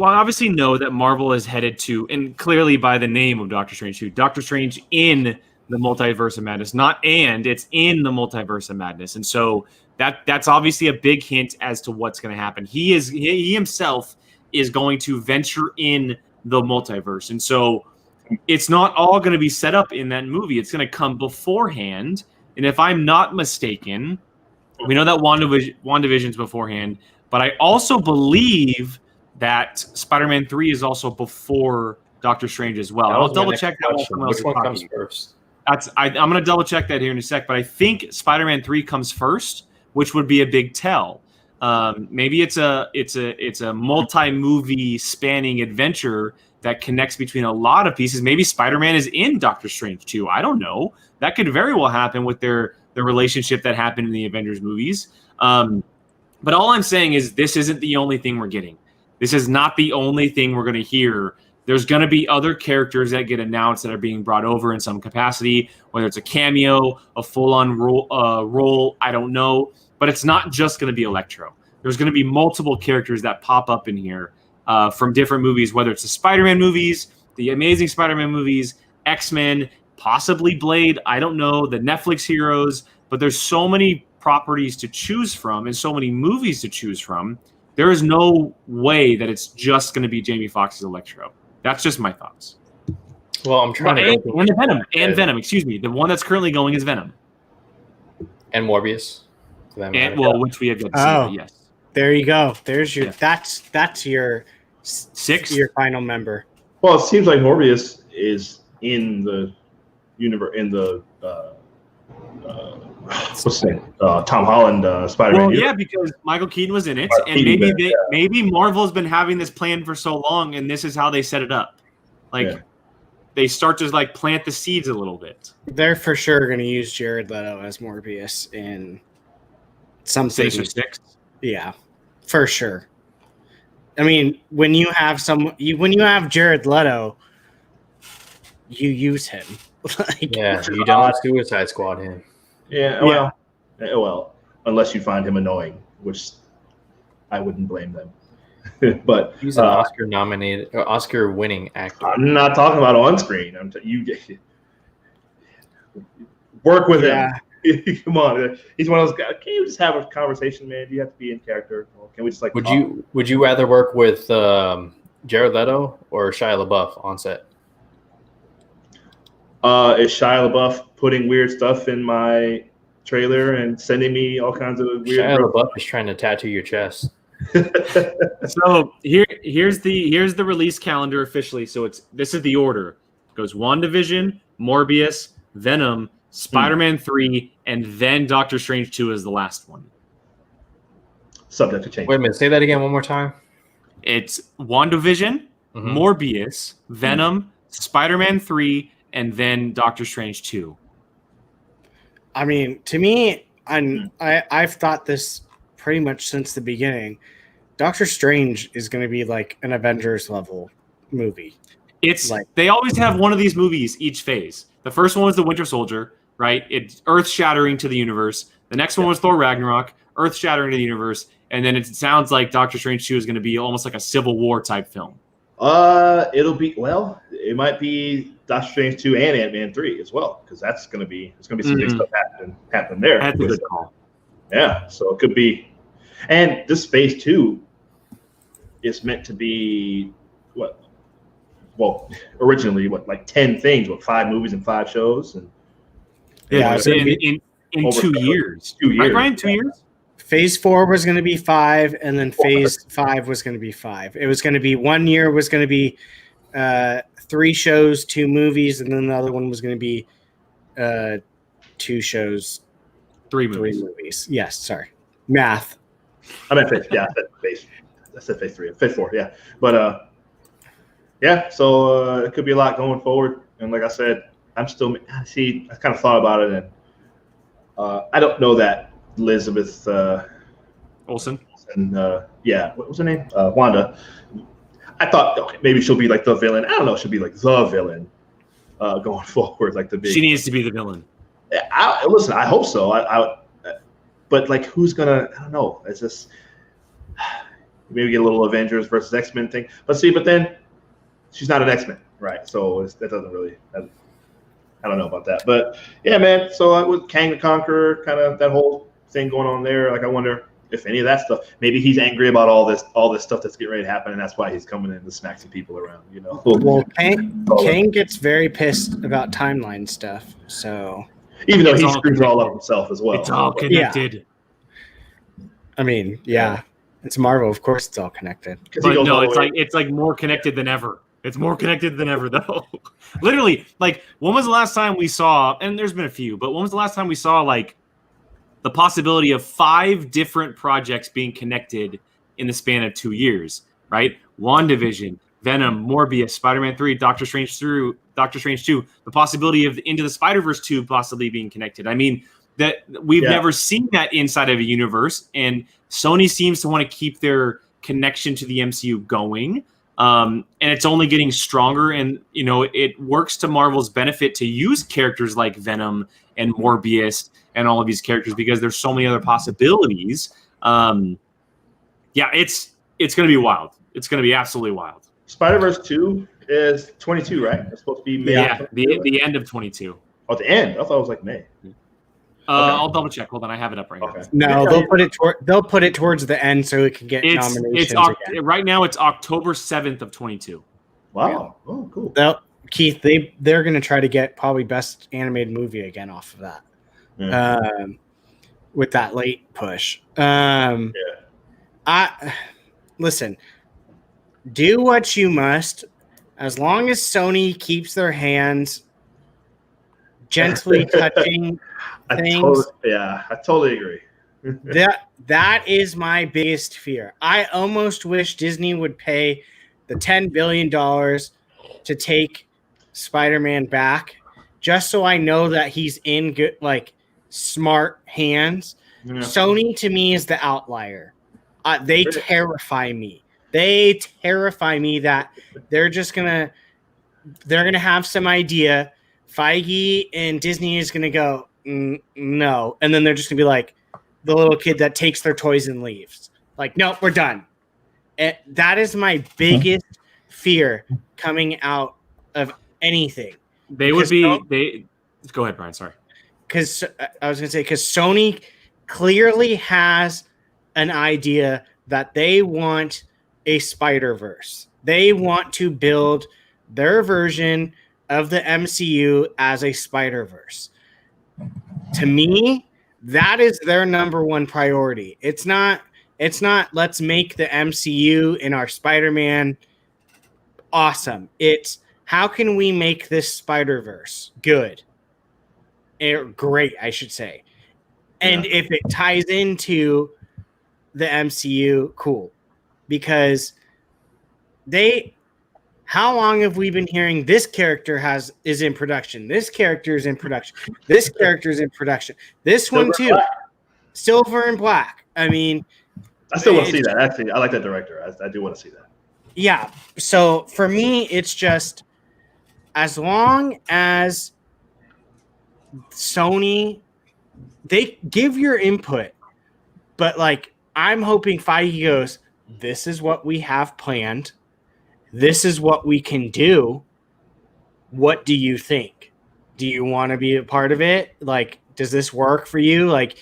S1: obviously know that Marvel is headed to, and clearly by the name of Doctor Strange 2, Doctor Strange in the Multiverse of Madness, it's in the Multiverse of Madness. And so that's obviously a big hint as to what's going to happen. He himself is going to venture in the multiverse. And so it's not all going to be set up in that movie. It's going to come beforehand. And if I'm not mistaken, we know that WandaVision's beforehand, but I also believe that Spider-Man 3 is also before Doctor Strange as well. I'll double check that.
S3: Which one comes first?
S1: I'm going to double check that here in a sec, but I think Spider-Man 3 comes first, which would be a big tell. Maybe it's a multi-movie spanning adventure that connects between a lot of pieces. Maybe Spider-Man is in Doctor Strange 2. I don't know. That could very well happen with their relationship that happened in the Avengers movies. But all I'm saying is this isn't the only thing we're getting. This is not the only thing we're going to hear. There's going to be other characters that get announced that are being brought over in some capacity, whether it's a cameo, a full-on role, I don't know. But it's not just going to be Electro. There's going to be multiple characters that pop up in here from different movies, whether it's the Spider-Man movies, the Amazing Spider-Man movies, X-Men, possibly Blade, I don't know, the Netflix heroes. But there's so many properties to choose from and so many movies to choose from. There is no way that it's just going to be Jamie Foxx's Electro. That's just my thoughts.
S3: Well, I'm trying
S1: to Venom. Excuse me. The one that's currently going is Venom
S3: and Morbius.
S1: Which we have yet to see. But yes.
S2: There you go. There's your. Yeah. That's your
S1: sixth.
S2: Your final member.
S4: Well, it seems like Morbius is in the universe in the. What's his name? Tom Holland, Spider-Man.
S1: Well, yeah, because Michael Keaton was in it, and maybe Marvel's been having this plan for so long, and this is how they set it up. They start to plant the seeds a little bit.
S2: They're for sure going to use Jared Leto as Morbius in something.
S1: 6 or 6.
S2: Yeah, for sure. I mean, when you have Jared Leto, you use him.
S3: You don't Suicide Squad him.
S4: Yeah, well, unless you find him annoying, which I wouldn't blame them. But
S3: he's an Oscar-nominated or Oscar-winning actor.
S4: I'm not talking about on screen. You work with him. Come on, he's one of those guys. Can you just have a conversation, man? Do you have to be in character? Or can we just like?
S3: Would you rather work with Jared Leto or Shia LaBeouf on set?
S4: Is Shia LaBeouf putting weird stuff in my trailer and sending me all kinds of weird?
S3: Shia LaBeouf is trying to tattoo your chest.
S1: So here's the release calendar officially. So this is the order. It goes WandaVision, Morbius, Venom, Spider-Man 3, and then Doctor Strange 2 is the last one.
S4: Subject to change.
S3: Wait a minute, say that again one more time.
S1: It's WandaVision, Morbius, Venom, Spider-Man 3, and then Doctor Strange 2.
S2: I mean, to me, I've thought this pretty much since the beginning. Doctor Strange is going to be like an Avengers level movie.
S1: It's like they always have one of these movies each phase. The first one was the Winter Soldier, right? It's earth-shattering to the universe. The next one was Thor Ragnarok, earth-shattering to the universe. And then it sounds like Doctor Strange 2 is going to be almost like a Civil War type film.
S4: It might be Doctor Strange 2 and Ant-Man 3 as well, because there's going to be some big stuff happen there.
S1: That's a good call.
S4: Yeah, so it could be. And this phase 2 is meant to be what? Well, originally, like 10 things, 5 movies and 5 shows, and
S1: in 2 years. 2 years, right, Ryan? 2 years.
S2: Phase 4 was going to be 5, and then Phase 5 was going to be 5. It was going to be 1 year was going to be 3 shows, 2 movies, and then the other one was going to be 2 shows,
S1: 3 movies.
S2: Yes, sorry, math.
S4: I meant phase. Yeah, I said phase 3, phase 4. Yeah, but yeah. So it could be a lot going forward, and like I said, I kind of thought about it, and I don't know that Elizabeth
S1: Olsen.
S4: And what was her name? Wanda. I thought maybe she'll be like the villain. I don't know. She'll be like the villain going forward, like the big.
S1: She needs to be the villain.
S4: Listen, I hope so. But like, who's gonna? I don't know. It's just maybe get a little Avengers versus X-Men thing. But then she's not an X-Men, right? So that doesn't really. I don't know about that, but yeah, man. So with Kang the Conqueror, kind of that whole thing going on there. Like, I wonder if any of that stuff. Maybe he's angry about all this stuff that's getting ready to happen, and that's why he's coming in to smack some people around. You know.
S2: Well, Kang gets very pissed about timeline stuff. So
S4: even though he screws all up himself as well.
S1: It's all connected.
S2: Yeah. I mean, yeah. It's Marvel, of course. It's all connected.
S1: But no, it's like more connected than ever. It's more connected than ever, though. Literally, like, when was the last time we saw? And there's been a few, but when was the last time we saw like the possibility of 5 different projects being connected in the span of 2 years? Right? WandaVision, Venom, Morbius, Spider-Man 3, Doctor Strange 2, the possibility of Into the Spider-Verse 2 possibly being connected. I mean, that we've never seen that inside of a universe, and Sony seems to want to keep their connection to the MCU going. And it's only getting stronger, and it works to Marvel's benefit to use characters like Venom and Morbius and all of these characters because there's so many other possibilities. It's going to be wild. It's going to be absolutely wild.
S4: Spider-Verse 2 is 22, right? It's supposed to be May.
S1: Yeah, the end of 22.
S4: Oh, the end. I thought it was like May.
S1: I'll double check. Hold on, I have it up right now.
S2: No, they'll put it towards the end so it can get nominations.
S1: Right now, it's October 7th of 22.
S4: Wow.
S2: Yeah.
S4: Oh, cool.
S2: Keith, they're going to try to get probably best animated movie again off of that. Yeah. With that late push. Listen, do what you must, as long as Sony keeps their hands gently touching things.
S4: I totally agree.
S2: that is my biggest fear. I almost wish Disney would pay the $10 billion to take Spider-Man back, just so I know that he's in good, like, smart hands. Yeah. Sony to me is the outlier. They terrify me. They terrify me that they're gonna have some idea. Feige and Disney is gonna go no, and then they're just gonna be like the little kid that takes their toys and leaves. Like, nope, we're done. That is my biggest fear coming out of anything.
S1: They would be. Go ahead, Brian. Sorry.
S2: Because I was going to say, because Sony clearly has an idea that they want a Spider-Verse. They want to build their version of the MCU as a Spider-Verse. To me, that is their number one priority. It's not let's make the MCU in our Spider-Man awesome. It's how can we make this Spider-Verse good? Great, I should say. And if it ties into the MCU, cool. Because how long have we been hearing this character is in production? This character is in production. This character is in production. This one too. Silver and Black. I mean,
S4: I still want to see that. Actually, I like that director. I do want to see that.
S2: Yeah. So for me, it's just as long as Sony, they give your input, but like I'm hoping Feige goes, this is what we have planned. This is what we can do. What do you think? Do you want to be a part of it? Like, does this work for you? Like,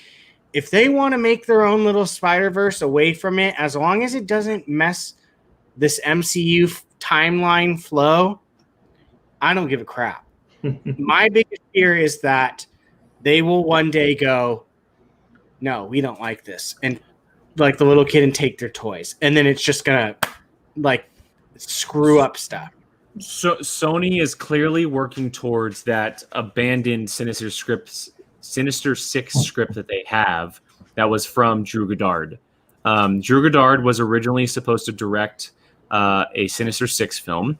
S2: if they want to make their own little Spider-Verse away from it, as long as it doesn't mess this MCU timeline flow, I don't give a crap. My biggest fear is that they will one day go, no, we don't like this. And like the little kid and take their toys. And then it's just going to like screw up stuff.
S1: So Sony is clearly working towards that abandoned Sinister Six script that they have that was from Drew Goddard. Drew Goddard was originally supposed to direct a Sinister Six film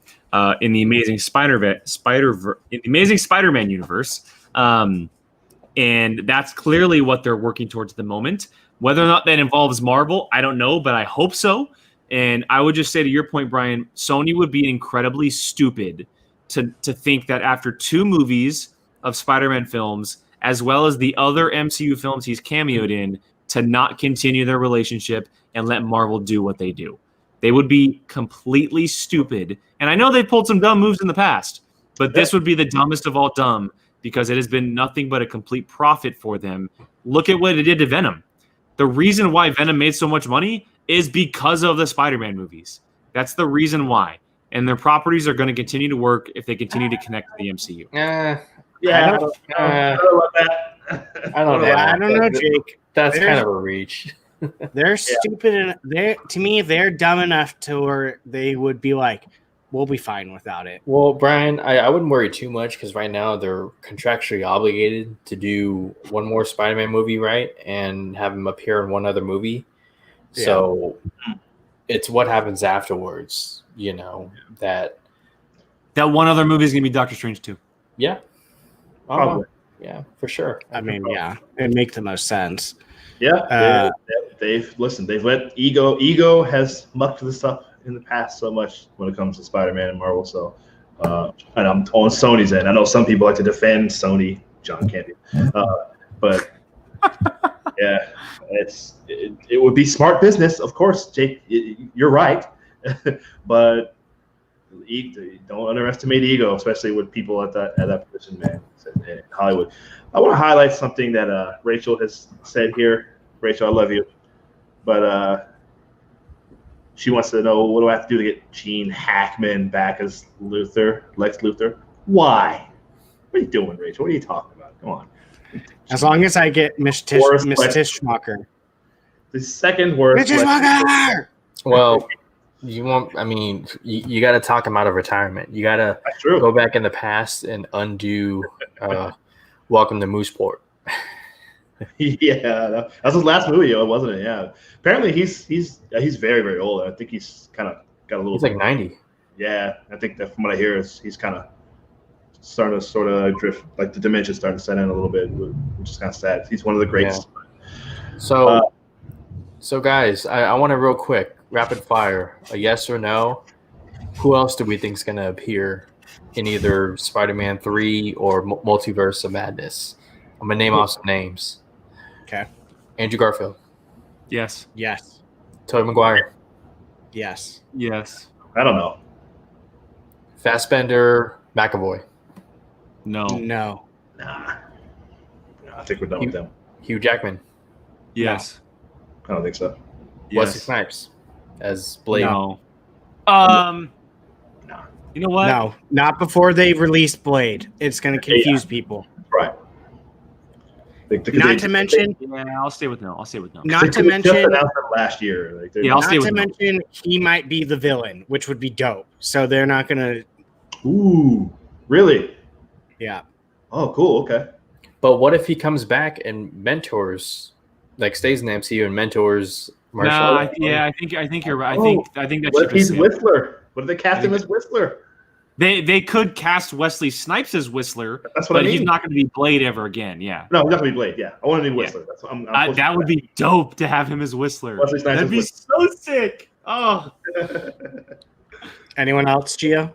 S1: in the Amazing Spider-Man universe, and that's clearly what they're working towards at the moment. Whether or not that involves Marvel, I don't know, but I hope so. And I would just say to your point, Brian, Sony would be incredibly stupid to think that after 2 movies of Spider-Man films, as well as the other MCU films he's cameoed in, to not continue their relationship and let Marvel do what they do. They would be completely stupid. And I know they've pulled some dumb moves in the past, but this would be the dumbest of all dumb because it has been nothing but a complete profit for them. Look at what it did to Venom. The reason why Venom made so much money is because of the Spider-Man movies. That's the reason why. And their properties are going to continue to work if they continue to connect to the MCU.
S3: I
S2: don't know, Jake.
S3: That's kind of a reach.
S2: They're stupid, and they're dumb enough to where they would be like, we'll be fine without it.
S3: Well, Brian, I wouldn't worry too much because right now they're contractually obligated to do one more Spider-Man movie, right? And have him appear in one other movie. Yeah. So it's what happens afterwards, that
S1: one other movie is going to be Doctor Strange 2.
S3: Yeah.
S4: Probably.
S3: Yeah, for sure.
S2: I mean, yeah, it makes the most sense.
S4: Yeah. They've let ego has mucked this up in the past so much when it comes to Spider-Man and Marvel. So, and I'm on Sony's end. I know some people like to defend Sony, John Candy, but yeah, it would be smart business, of course, Jake. You're right, but don't underestimate ego, especially with people at that position, man. In Hollywood, I want to highlight something that Rachel has said here. Rachel, I love you, but she wants to know, what do I have to do to get Gene Hackman back as Lex Luthor? Why? What are you doing, Rachel? What are you talking about? Come on.
S2: As long as I get Miss Tishmacher.
S4: The second worst.
S2: Tishmacher!
S3: Well, you got to talk him out of retirement. You got to go back in the past and undo Welcome to Mooseport.
S4: Yeah, that's his last movie, wasn't it? Yeah. Apparently, he's very, very old. I think he's kind of got a little.
S3: He's like 90.
S4: Yeah, I think that from what I hear is he's kind of starting to sort of drift, like the dementia's starting to set in a little bit, which is kind of sad. He's one of the greats.
S3: Yeah. So guys, I want to real quick rapid fire a yes or no. Who else do we think is going to appear in either Spider-Man 3 or Multiverse of Madness? I'm going to name off some names.
S2: Okay.
S3: Andrew Garfield.
S1: Yes.
S2: Yes.
S3: Tobey Maguire.
S2: Yes.
S1: Yes.
S4: I don't know.
S3: Fassbender, McAvoy.
S1: No.
S2: No.
S4: Nah. I think we're done with them.
S3: Hugh Jackman.
S1: Yes.
S4: I don't think so.
S3: Wesley
S1: Yes.
S3: Snipes as Blade.
S1: No.
S4: No.
S1: You know what?
S2: No, not before they release Blade. It's going to confuse people.
S4: Right.
S2: Not to mention,
S1: Yeah, I'll stay with no. Not
S4: they
S1: to
S4: just
S1: mention.
S4: announced it last year. Like,
S1: Yeah, I'll stay
S2: Not
S1: with
S2: to
S1: no.
S2: mention, he might be the villain, which would be dope. So they're not going to.
S4: Ooh, really?
S2: Yeah.
S4: Oh, cool. Okay.
S3: But what if he comes back and mentors, like stays in the MCU and mentors Marshall?
S1: No, I think you're right. I think that
S4: What
S1: should
S4: if he's
S1: be
S4: Whistler? What if they cast him as Whistler?
S1: They could cast Wesley Snipes as Whistler,
S4: That's what
S1: but
S4: I mean.
S1: he's not going to be Blade ever again. Yeah.
S4: No, he's not gonna be Blade. Yeah, I want to be Whistler. That's what I'm
S1: That would be dope to have him as Whistler.
S4: Wesley Snipes
S1: That'd be
S4: as
S1: so sick. Oh,
S2: Anyone else, Gio?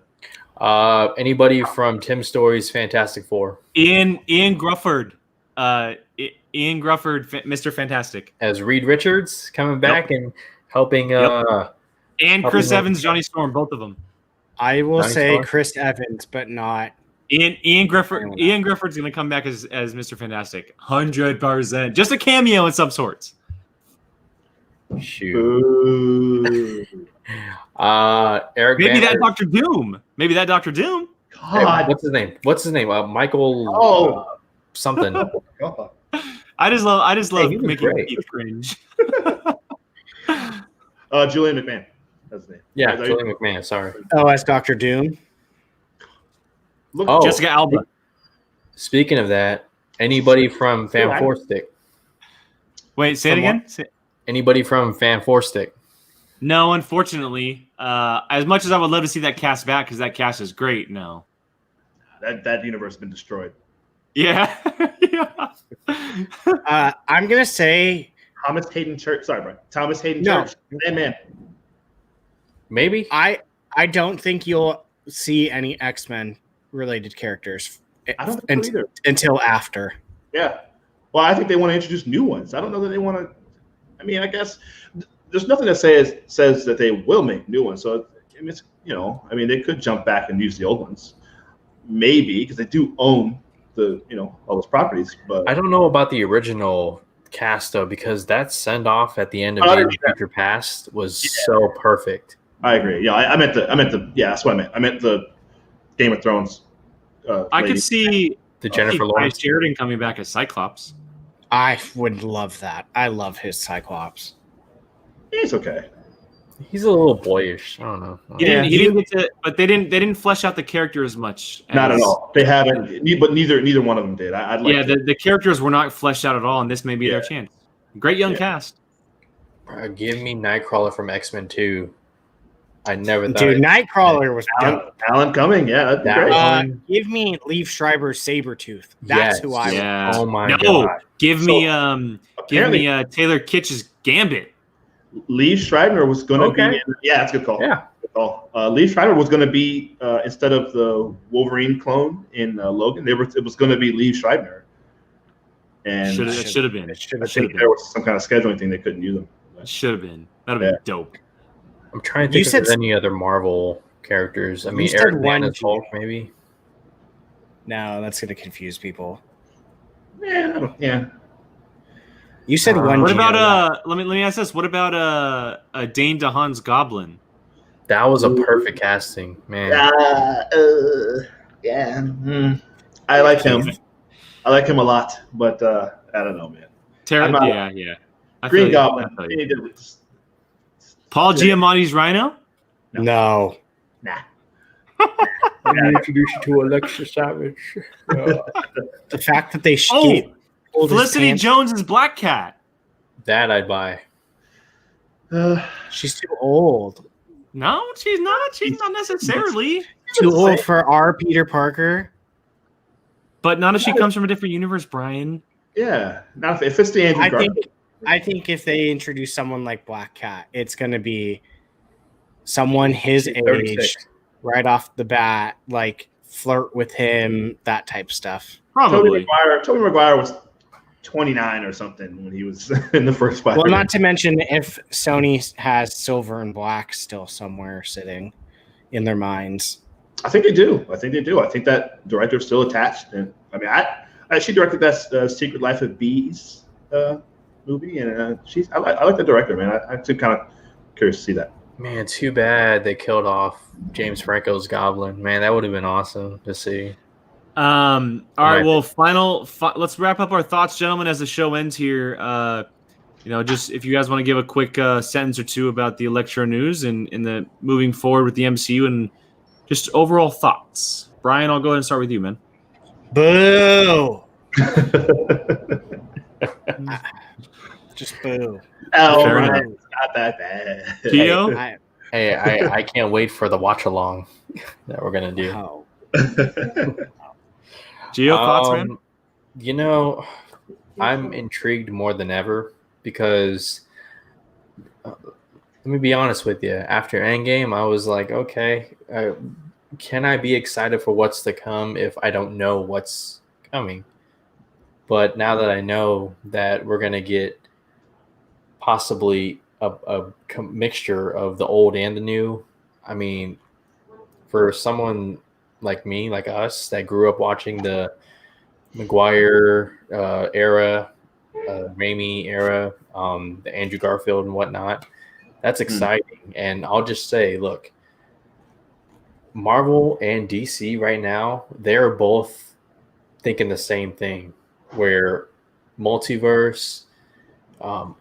S3: Anybody from Tim Story's Fantastic Four
S1: Ian Grufford, Ian Grufford, Mr. Fantastic,
S3: as Reed Richards coming back and helping.
S1: and Chris
S3: Helping
S1: Evans, Johnny Storm, both of them.
S2: I will
S3: Nice
S2: say
S3: one.
S2: Chris Evans, but not.
S1: Ian Grufford. Ian Grufford's going to come back as Mr. Fantastic, 100%. Just a cameo in some sorts.
S3: Shoot.
S4: Ooh.
S3: Eric.
S1: Maybe
S3: Banner.
S1: that Doctor Doom.
S3: Hey,
S4: God.
S3: what's his name? Michael.
S4: Oh.
S3: Something.
S4: God.
S1: I just love
S3: he was
S1: making
S3: great.
S1: Keith cringe.
S4: Julian McMahon. That's his name.
S3: Yeah,
S4: Is that
S3: Julian McMahon. Sorry.
S2: Oh, as Dr. Doom.
S4: Look,
S3: Oh.
S1: Jessica Alba.
S3: Speaking of that, anybody from Fan
S4: Yeah, I-
S3: Four Stick?
S1: Wait, say it again.
S3: Anybody from Fan Four Stick?
S1: No, unfortunately. As much as I would love to see that cast back, because that cast is great. No.
S4: that universe has been destroyed.
S1: Yeah. Yeah.
S2: I'm going to say
S4: Thomas Hayden Church. Sorry, Brian. Thomas Hayden
S2: No.
S4: Church. Man.
S3: Maybe.
S2: I don't think you'll see any X-Men related characters
S4: I don't think so either.
S2: until after.
S4: Yeah. Well, I think they want to introduce new ones. I don't know that they want to. I mean, I guess there's nothing that says that they will make new ones. So I mean, it's, they could jump back and use the old ones, maybe, because they do own all those properties. But
S3: I don't know about the original cast though, because that send off at the end of Days of Future Past was so perfect.
S4: I agree. Yeah, I meant the. Yeah, that's what I meant. I meant the Game of Thrones.
S1: I
S4: lady.
S1: could see
S3: The Jennifer
S1: Guy
S3: Lawrence.
S1: Sheridan coming back as Cyclops.
S2: I would love that. I love his Cyclops.
S4: It's okay.
S3: He's a little boyish. I don't know.
S1: He didn't get to, but they didn't flesh out the character as much.
S4: Not at all. They haven't, but neither one of them did. I'd like.
S1: Yeah, the characters were not fleshed out at all, and this may be their
S4: Yeah.
S1: chance. Great young cast.
S3: Give me Nightcrawler from X-Men 2. I never thought.
S2: Dude, Nightcrawler was dope.
S4: Alan Cumming. Yeah, that'd be
S3: That
S4: great.
S3: one.
S2: Give me Liev Schreiber's Sabretooth. That's
S3: Yes.
S2: who I would.
S1: Yeah.
S3: Oh my
S1: no,
S3: god.
S1: give
S4: So,
S1: me
S4: apparently-
S1: Taylor Kitsch's Gambit.
S4: Lee Schreiber was going to
S3: Okay.
S4: be. Yeah, that's a good call.
S3: Yeah.
S4: Good call. Lee Schreiber was going to be instead of the Wolverine clone in Logan. It was going to be Lee Schreiber. And
S1: It should have been.
S2: It should
S4: I
S2: have
S4: think there was some kind of scheduling thing they couldn't use them.
S1: It should have been. That'd have been dope.
S3: I'm trying to
S2: You
S3: think if
S2: said-
S3: there's any other Marvel characters. I mean,
S2: said
S3: Eric
S2: one,
S3: Bana's
S2: G.
S3: Hulk, maybe.
S2: No, that's going to confuse people.
S4: Yeah.
S2: You said one.
S1: What
S2: Geo.
S1: about let me ask this. What about Dane DeHaan's Goblin?
S3: That was a perfect casting, man.
S4: I like him. I like him a lot, but I don't know, man.
S1: Terry,
S4: I'm not-
S1: yeah. I
S4: Green
S1: feel you.
S4: Goblin.
S1: I feel you.
S4: He did it.
S1: Paul Giamatti's Rhino?
S2: No.
S4: Nah.
S3: Let me introduce you to Alexa Savage.
S2: The fact that they
S1: Oh,
S2: pulled his
S1: Felicity
S2: pants-
S1: Jones is Black Cat.
S3: That I'd buy.
S2: She's too old.
S1: No, she's not. She's not necessarily.
S2: Too old for our Peter Parker.
S1: But not if she comes from a different universe, Brian.
S4: Yeah. Not if it's the Andrew Garfield.
S2: I think if they introduce someone like Black Cat, it's going to be someone his
S3: She's
S2: age
S3: 36.
S2: right off the bat, like flirt with him, that type stuff.
S1: Probably.
S4: Tobey Maguire was 29 or something when he was in the first Spider-Man.
S2: Well, not to mention if Sony has silver and black still somewhere sitting in their minds.
S4: I think they do. I think that director's still attached. And I mean, I actually directed that Secret Life of Bees movie, and I like the director, man. I'm too kind of curious to see that.
S3: Man, too bad they killed off James Franco's Goblin. Man, that would have been awesome to see.
S1: All right. Well, let's wrap up our thoughts, gentlemen, as the show ends here. Just if you guys want to give a quick sentence or two about the Electro news and the moving forward with the MCU and just overall thoughts. Brian, I'll go ahead and start with you, man.
S2: Boo! Just boo.
S4: Oh, right. It's not that bad.
S1: Gio?
S3: Hey, I can't wait for the watch along that we're gonna do.
S2: Oh.
S1: Gio, thoughts, man?
S3: I'm intrigued more than ever because let me be honest with you. After Endgame, I was like, okay, can I be excited for what's to come if I don't know what's coming? But now that I know that we're going to get possibly a mixture of the old and the new, I mean, for someone like me, like us, that grew up watching the Maguire era, Raimi era, the Andrew Garfield and whatnot, that's exciting. And I'll just say, look, Marvel and DC right now, they're both thinking the same thing, where multiverse,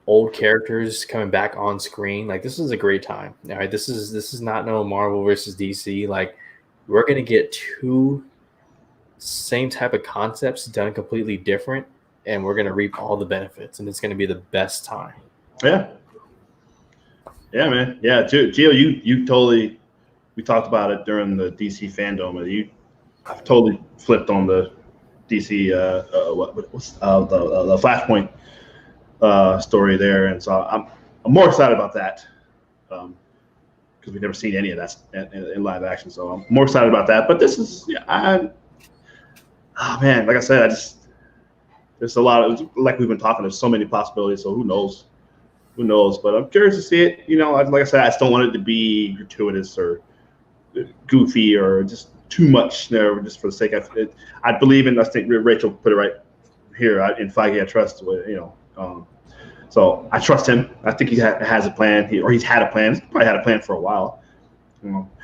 S3: old characters coming back on screen, like this is a great time. All right, this is not no Marvel versus DC. Like we're gonna get two same type of concepts done completely different, and we're gonna reap all the benefits, and it's gonna be the best time.
S4: Yeah, man. Yeah, Gio, you totally. We talked about it during the DC fandom, and I've totally flipped on the DC the Flashpoint story there, and so I'm more excited about that because we've never seen any of that in live action. So I'm more excited about that. But this is, oh man, like I said, there's a lot of, like we've been talking. There's so many possibilities. So who knows? But I'm curious to see it. Like I said, I just don't want it to be gratuitous or goofy or just too much there, just for the sake of it. I believe in. I think Rachel put it right here in Feige. I trust. So I trust him. I think he has a plan. He's had a plan. He's probably had a plan for a while.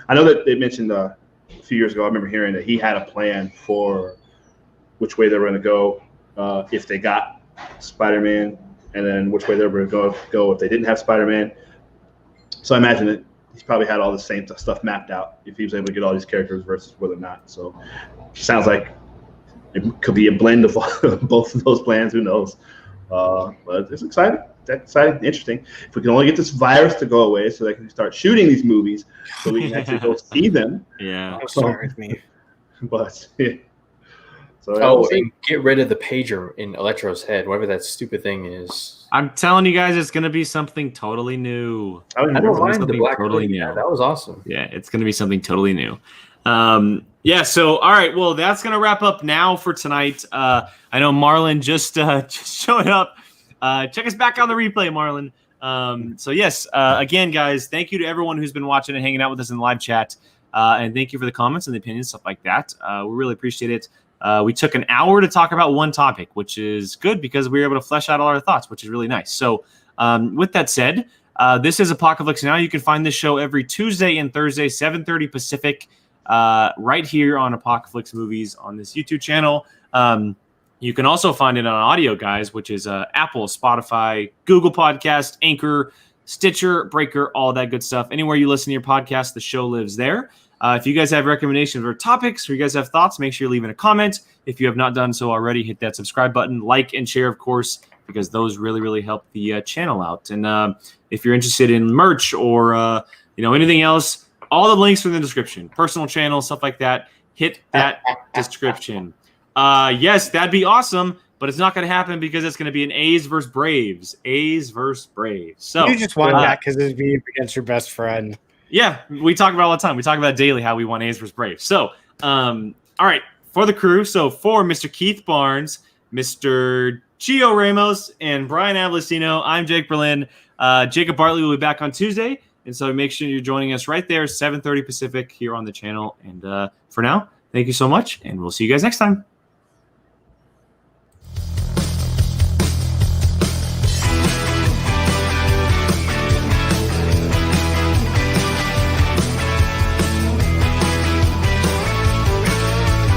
S4: I know that they mentioned a few years ago. I remember hearing that he had a plan for which way they were going to go if they got Spider-Man, and then which way they were going to go if they didn't have Spider-Man. So I imagine that he's probably had all the same stuff mapped out if he was able to get all these characters versus whether or not. So it sounds like it could be a blend of both of those plans. Who knows? But it's exciting. That's exciting, interesting. If we can only get this virus to go away so they can start shooting these movies so we can actually go see them.
S1: Yeah.
S2: Start with me.
S4: But yeah. So
S3: and get rid of the pager in Electro's head, whatever that stupid thing is.
S1: I'm telling you guys, it's going to be something totally new.
S3: I don't mind the black totally new. That was awesome.
S1: Yeah, it's going to be something totally new. So all right, well, that's going to wrap up now for tonight. I know Marlon just showed up. Check us back on the replay, Marlon. So yes, again, guys, thank you to everyone who's been watching and hanging out with us in the live chat. And thank you for the comments and the opinions, stuff like that. We really appreciate it. We took an hour to talk about one topic, which is good because we were able to flesh out all our thoughts, which is really nice. So with that said, this is Apocaflix Now. You can find this show every Tuesday and Thursday, 7:30 Pacific, right here on Apocaflix Movies on this YouTube channel. You can also find it on audio, guys, which is Apple, Spotify, Google Podcast, Anchor, Stitcher, Breaker, all that good stuff. Anywhere you listen to your podcast, the show lives there. If you guys have recommendations or topics, or you guys have thoughts, make sure you're leaving a comment. If you have not done so already, hit that subscribe button, like and share, of course, because those really, really help the channel out. And if you're interested in merch or anything else, all the links are in the description. Personal channel, stuff like that. Hit that description. Yes, that'd be awesome, but it's not going to happen because it's going to be an A's versus Braves. A's versus Braves. So
S2: you just want that because it'd be against your best friend.
S1: Yeah, we talk about it all the time. We talk about it daily how we want A's versus Braves. So, all right, for the crew. So for Mr. Keith Barnes, Mr. Gio Ramos and Brian Avellino. I'm Jake Berlin. Jacob Bartley will be back on Tuesday. And so make sure you're joining us right there, 7:30 Pacific here on the channel. And for now, thank you so much. And we'll see you guys next time.